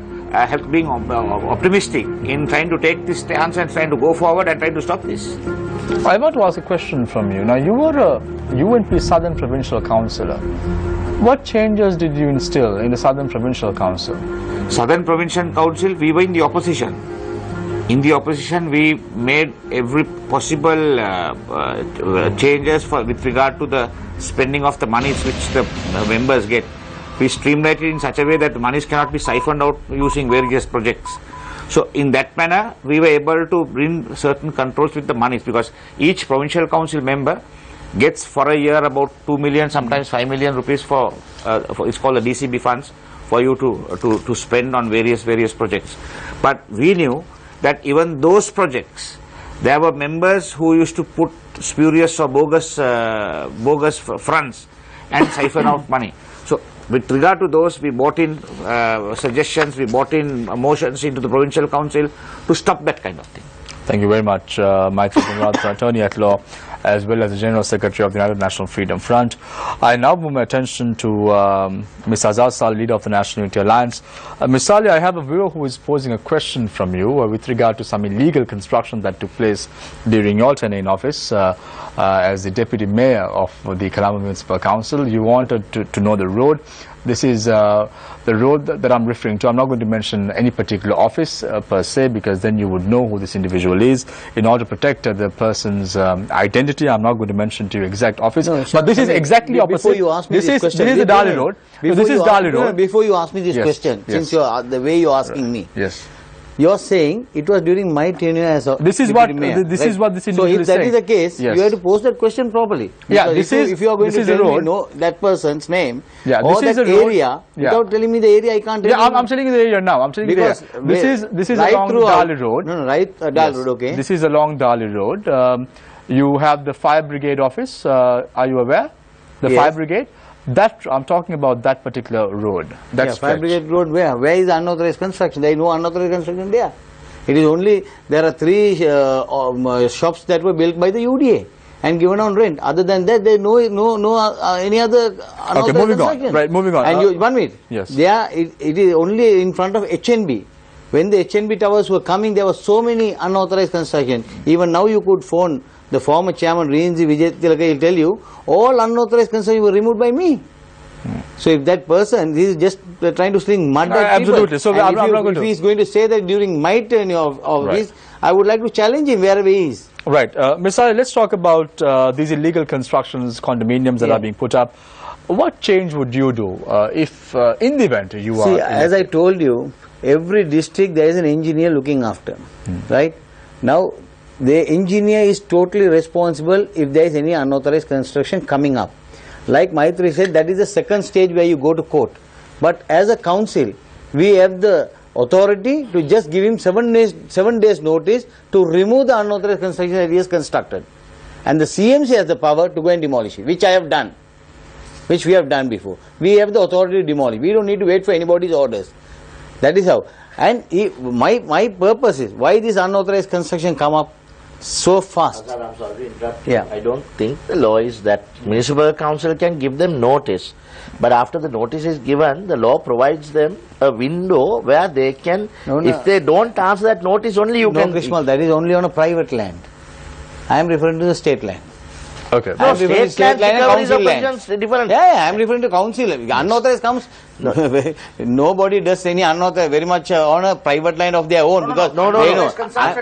Speaker 4: being optimistic in trying to take this stance and trying to go forward and trying to stop this.
Speaker 2: I want to ask a question from you. Now, you were a UNP Southern Provincial Councillor. What changes did you instill in the Southern Provincial Council?
Speaker 4: Southern Provincial Council, we were in the opposition. In the opposition, we made every possible changes with regard to the spending of the monies which the members get. We streamlined it in such a way that the monies cannot be siphoned out using various projects. So in that manner, we were able to bring certain controls with the monies, because each provincial council member gets for a year about 2 million, sometimes 5 million rupees for it's called the DCB funds, for you to spend on various projects. But we knew that even those projects, there were members who used to put spurious or bogus fronts and siphon out money. So with regard to those, we brought in suggestions, we brought in motions into the provincial council to stop that kind of thing.
Speaker 2: Thank you very much, Maitri Punratha, attorney at law, as well as the General Secretary of the United National Freedom Front. I now move my attention to Ms. Azad Saleh, leader of the National Unity Alliance. Ms. Saleh, I have a viewer who is posing a question from you with regard to some illegal construction that took place during your tenure in office as the Deputy Mayor of the Colombo Municipal Council. You wanted to know the road. This is the road that I'm referring to. I'm not going to mention any particular office per se, because then you would know who this individual is. In order to protect the person's identity, I'm not going to mention to you exact office. No, but this is exactly opposite.
Speaker 6: Before you ask me this question,
Speaker 2: this is the Dali Road. This is Dali Road.
Speaker 6: Before you ask me this question, since the way you're asking me.
Speaker 2: Yes.
Speaker 6: You're saying it was during my tenure as a
Speaker 2: this is what mayor, this is what this individual is saying.
Speaker 6: So if that is the case, you have to pose that question properly.
Speaker 2: Yeah,
Speaker 6: if you are going to tell me know that person's name or that area without telling me the area, I can't tell you.
Speaker 2: I'm telling you the area now. I'm telling you the area. This is right along Dali Road.
Speaker 6: No, right Dali Road. Okay.
Speaker 2: This is along Dali Road. You have the fire brigade office. Are you aware? The fire brigade. That I'm talking about that particular road. That's
Speaker 6: fire brigade road. Where is unauthorized construction? There is no unauthorized construction there. It is only there are 3 shops that were built by the UDA and given on rent. Other than that, there is no any other unauthorized construction.
Speaker 2: Right, moving on.
Speaker 6: And 1 minute.
Speaker 2: Yes.
Speaker 6: There it is only in front of HNB. When the HNB towers were coming, there were so many unauthorized construction. Even now, you could phone the former chairman Rinji Vijay will tell you, all unauthorized construction were removed by me. So if that person is just trying to sling mud at people,
Speaker 2: absolutely. So I'm not going
Speaker 6: if
Speaker 2: to.
Speaker 6: he is going to say that during my tenure of
Speaker 2: Right.
Speaker 6: this, I would like to challenge him wherever he is.
Speaker 2: Right. Ms. Ali, let's talk about these illegal constructions, condominiums that are being put up. What change would you do if, in the event you are...
Speaker 6: See, as I told you, every district there is an engineer looking after, right? Now, the engineer is totally responsible if there is any unauthorized construction coming up. Like Maitri said, that is the second stage where you go to court. But as a council, we have the authority to just give him 7 days notice to remove the unauthorized construction that he has constructed. And the CMC has the power to go and demolish it, which I have done, which we have done before. We have the authority to demolish. We don't need to wait for anybody's orders. That is how. And my purpose is, why this unauthorized construction come up so fast?
Speaker 5: I'm sorry to interrupt.
Speaker 6: Yeah.
Speaker 5: I don't think the law is that municipal council can give them notice. But after the notice is given, the law provides them a window where they can, if they don't answer that notice, only you can...
Speaker 6: No, Krishmal, that is only on a private land. I am referring to the state land.
Speaker 2: Okay.
Speaker 6: I am referring to
Speaker 5: state land
Speaker 6: and
Speaker 5: recoveries
Speaker 6: council
Speaker 5: of
Speaker 6: land.
Speaker 5: provisions different.
Speaker 6: Yeah, I am referring to council. Unauthorized comes. Nobody does any unauthorized very much on a private land of their own because they know. I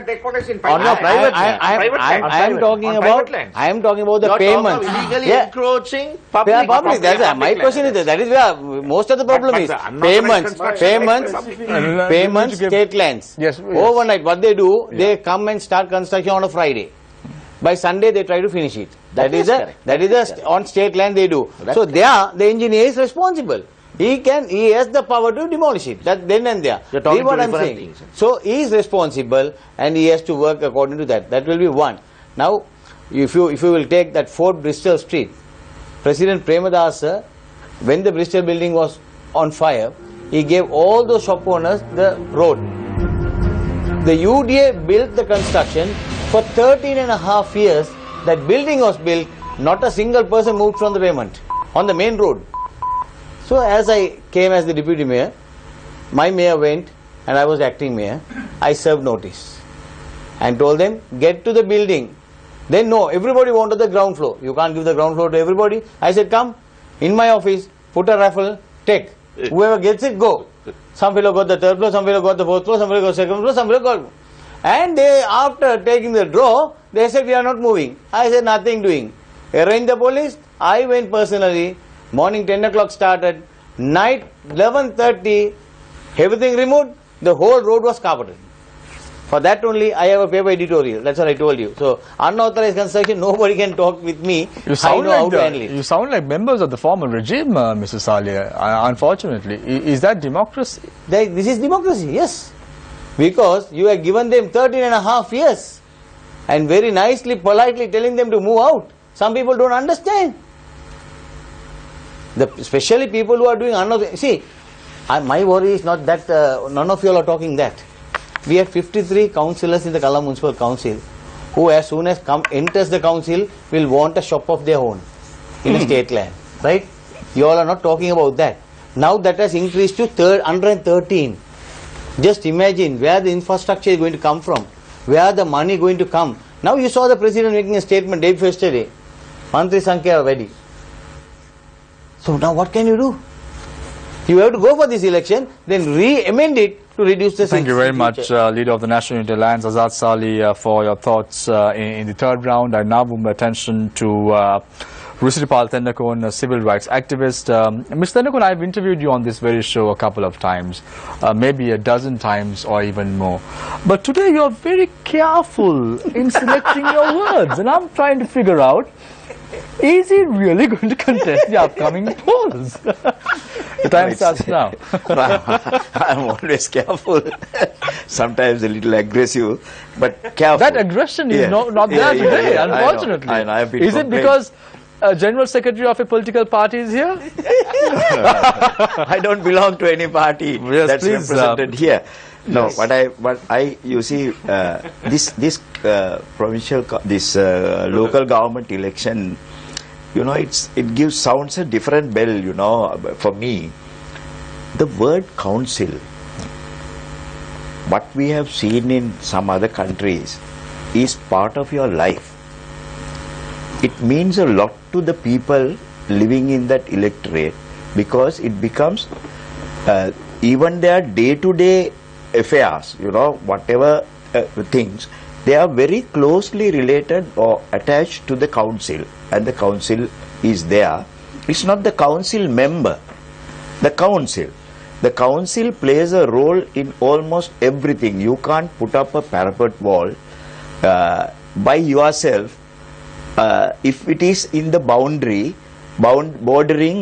Speaker 6: am talking about. I am talking about the payments.
Speaker 5: Illegally encroaching public.
Speaker 6: Yeah, public. That's my question is that is where most of the problem is payments, state lands.
Speaker 2: Yes.
Speaker 6: Overnight, what they do, they come and start construction on a Friday. By Sunday, they try to finish it. That is on state land they do. So there, the engineer is responsible. He has the power to demolish it. That then and there.
Speaker 5: You're talking
Speaker 6: what
Speaker 5: to
Speaker 6: I'm
Speaker 5: different
Speaker 6: saying.
Speaker 5: things.
Speaker 6: So he is responsible and he has to work according to that. That will be one. Now, if you will take that 4 Bristol Street, President Premadasa, when the Bristol building was on fire, he gave all those shop owners the road. The UDA built the construction. For 13.5 years, that building was built, not a single person moved from the pavement on the main road. So as I came as the deputy mayor, my mayor went and I was acting mayor, I served notice and told them, get to the building. Then no, everybody wanted the ground floor. You can't give the ground floor to everybody. I said, come in my office, put a raffle, take. Whoever gets it, go. Some fellow got the 3rd floor, some fellow got the 4th floor, some fellow got the 2nd floor, some fellow got... And they, after taking the draw, they said, we are not moving. I said, nothing doing. Arrange the police. I went personally. Morning 10 o'clock started. Night 11:30, everything removed. The whole road was carpeted. For that only, I have a paper editorial. That's what I told you. So, unauthorized construction, nobody can talk with me.
Speaker 2: You
Speaker 6: I know how to handle it.
Speaker 2: You sound like members of the former regime, Mrs. Salia, unfortunately. Is that democracy?
Speaker 6: This is democracy, yes. Because you have given them 13.5 years and very nicely, politely telling them to move out. Some people don't understand. Especially people who are doing unauthorized. See, my worry is not that none of you all are talking that. We have 53 councillors in the Kallam Municipal Council who as soon as enters the council will want a shop of their own in a state land. Right? You all are not talking about that. Now that has increased to 113. Just imagine where the infrastructure is going to come from, where the money is going to come. Now you saw the president making a statement day before yesterday. Mantri Sankhya ready. So now what can you do? You have to go for this election, then re-amend it to reduce the seats.
Speaker 2: Thank you very much, Leader of the National Unity Alliance, Azad Sali, for your thoughts in the 3rd round. I now move my attention to Rusiripal Tendakon, a civil rights activist. Mr. Tendakon, I've interviewed you on this very show a couple of times, maybe a dozen times or even more. But today you're very careful in selecting your words, and I'm trying to figure out, is he really going to contest the upcoming polls? The time starts now.
Speaker 3: I'm always careful, sometimes a little aggressive, but careful.
Speaker 2: That aggression is not there today, unfortunately.
Speaker 3: I know, I've been
Speaker 2: is it because General Secretary of a political party is here?
Speaker 3: I don't belong to any party that's
Speaker 2: please,
Speaker 3: represented here. No, you see, this provincial, local government election, you know, it sounds a different bell, you know, for me. The word council, what we have seen in some other countries, is part of your life. it means a lot to the people living in that electorate, because it becomes even their day-to-day affairs, whatever things, they are very closely related or attached to the council, and the council is there. It's not the council member, the council. The council plays a role in almost everything. You can't put up a parapet wall by yourself if it is in the bordering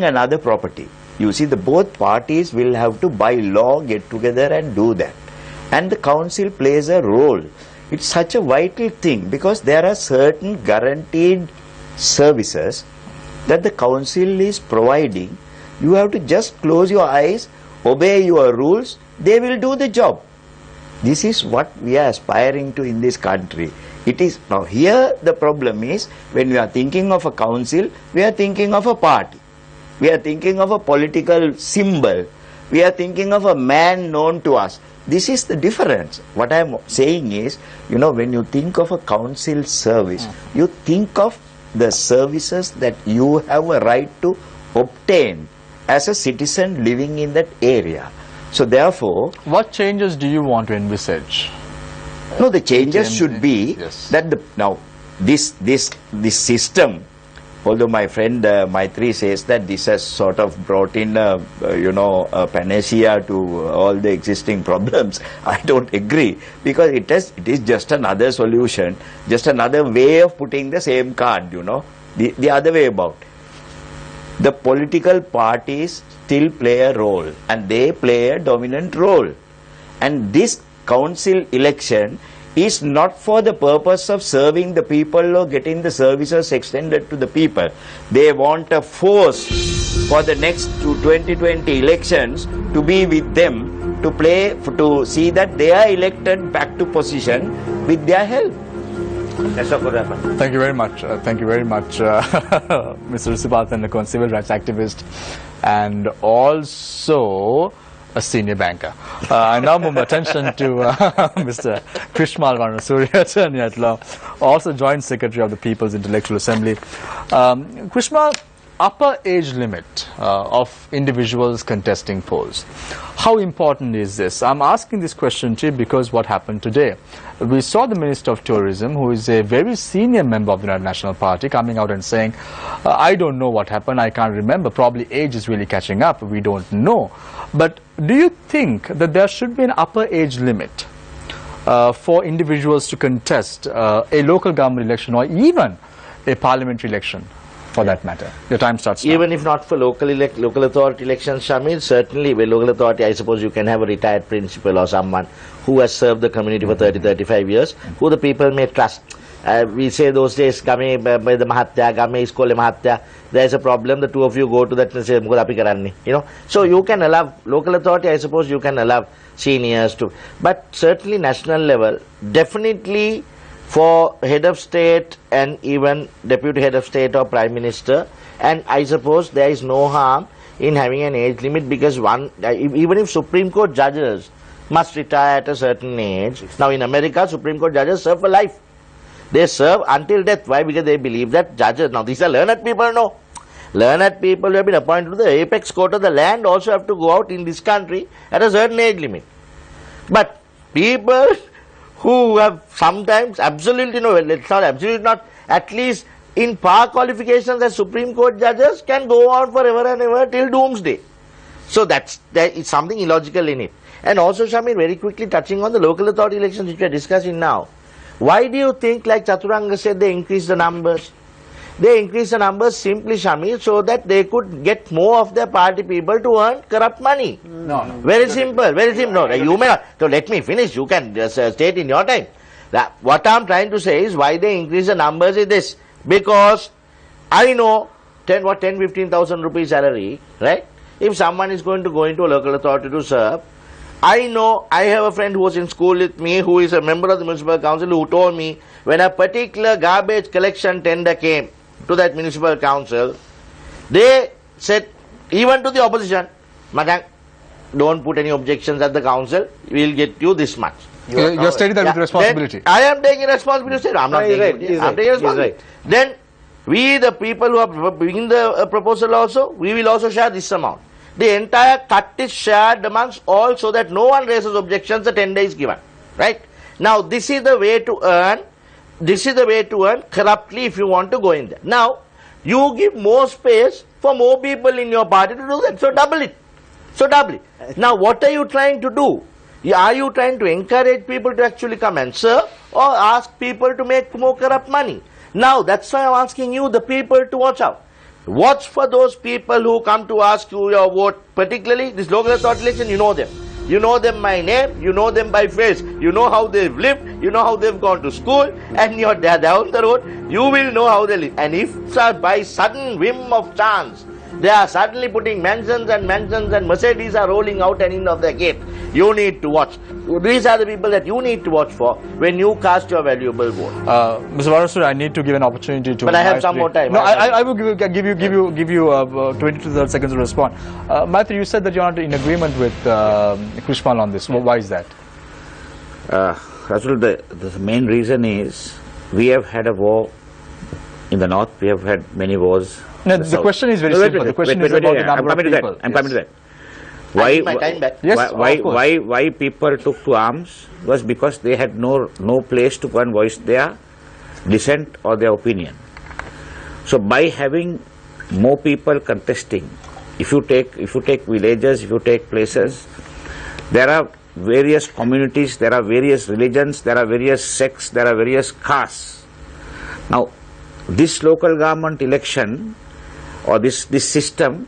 Speaker 3: another property. You see, the both parties will have to by law get together and do that. And the council plays a role. It's such a vital thing, because there are certain guaranteed services that the council is providing. You have to just close your eyes, obey your rules, they will do the job. This is what we are aspiring to in this country. It is now here the problem is, when we are thinking of a council, we are thinking of a party. We are thinking of a political symbol. We are thinking of a man known to us. This is the difference. What I am saying is, when you think of a council service, you think of the services that you have a right to obtain as a citizen living in that area. So therefore,
Speaker 2: What changes do you want to envisage?
Speaker 3: no, the changes should be that this system, although my friend Maitri says that this has sort of brought in a panacea to all the existing problems, I don't agree, because it is just another solution, just another way of putting the same card, the other way about. The political parties still play a role, and they play a dominant role. And this council election is not for the purpose of serving the people or getting the services extended to the people. They want a force for the next 2020 elections to be with them, to play, to see that they are elected back to position with their help.
Speaker 5: That's what could happen.
Speaker 2: Thank you very much. Mr. Risipathan, civil rights activist and also a senior banker. I now move attention to Mr. Krishmal Varnasurya, attorney at law, also joint secretary of the People's Intellectual Assembly. Krishmal, upper age limit of individuals contesting polls. How important is this? I'm asking this question to you because what happened today. We saw the Minister of Tourism, who is a very senior member of the United National Party, coming out and saying, I don't know what happened, I can't remember, probably age is really catching up, we don't know. But do you think that there should be an upper age limit for individuals to contest a local government election or even a parliamentary election? For that matter, your time starts now.
Speaker 5: Even if not for local authority elections, Shamil, certainly with local authority, I suppose you can have a retired principal or someone who has served the community for 30-35 years, who the people may trust. We say those days, Game by the Mahatya, Game is called Mahatya. There's a problem, the two of you go to that and say, So you can allow local authority, I suppose you can allow seniors to, but certainly national level, definitely for head of state and even deputy head of state or prime minister, and I suppose there is no harm in having an age limit, because even if Supreme Court judges must retire at a certain age. Now in America, Supreme Court judges serve for life. They serve until death. Why? Because they believe that judges, now these are learned people, no. Learned people who have been appointed to the apex court of the land also have to go out in this country at a certain age limit. But people who have sometimes absolutely no, it's not absolutely not, at least in par qualifications as Supreme Court judges can go on forever and ever till doomsday. So there is something illogical in it. And also, Shamir, very quickly touching on the local authority elections which we are discussing now. Why do you think, like Chaturanga said, they increase the numbers? They increase the numbers simply, Shamir, so that they could get more of their party people to earn corrupt money.
Speaker 2: No.
Speaker 5: Very simple, very simple. No, you may not. So let me finish. You can just state in your time. What I am trying to say is why they increase the numbers is this. Because I know 10-15,000 rupees salary, right? If someone is going to go into a local authority to serve, I know, I have a friend who was in school with me who is a member of the municipal council who told me when a particular garbage collection tender came to that municipal council, they said, even to the opposition, Madam, don't put any objections at the council, we will get you this much.
Speaker 2: You're stating that with responsibility.
Speaker 5: I am taking responsibility. I'm not taking it. I'm taking responsibility. Then We, the people who are bringing the proposal also, we will also share this amount. The entire cut is shared amongst all so that no one raises objections, the tender is given. Right? Now, this is the way to earn. This is the way to earn corruptly if you want to go in there. Now, you give more space for more people in your party to do that. So double it. So double it. Now, what are you trying to do? Are you trying to encourage people to actually come and serve, or ask people to make more corrupt money? Now, that's why I'm asking you, the people, to watch out. Watch for those people who come to ask you your vote, particularly this local authority election. You know them. You know them by name, you know them by face, you know how they've lived, you know how they've gone to school, and you're down the road, you will know how they live. And if by sudden whim of chance, they are suddenly putting mansions and Mercedes are rolling out and in of their gate, you need to watch. These are the people that you need to watch for when you cast your valuable vote.
Speaker 2: Mr. Varasur, I need to give an opportunity to.
Speaker 5: But I have some more time.
Speaker 2: No, I will give you 20 to 30 seconds to respond. Maithri, you said that you're not in agreement with Krishpal on this. Why is that?
Speaker 4: Rasul, the main reason is we have had a war in the north. We have had many wars.
Speaker 2: No, the question is very simple. The question is about the number of people.
Speaker 4: I'm coming to that. Why people took to arms was because they had no place to go and voice their dissent or their opinion. So by having more people contesting, if you take villages, if you take places, there are various communities, there are various religions, there are various sects, there are various castes. Now, this local government election or this system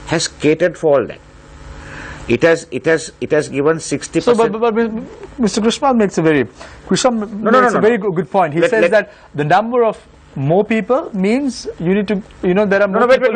Speaker 4: has catered for all that. It has given 60%.
Speaker 2: So, but Mr. Krishpal makes a very very good point. He says that the number of more people means you need to, there are more people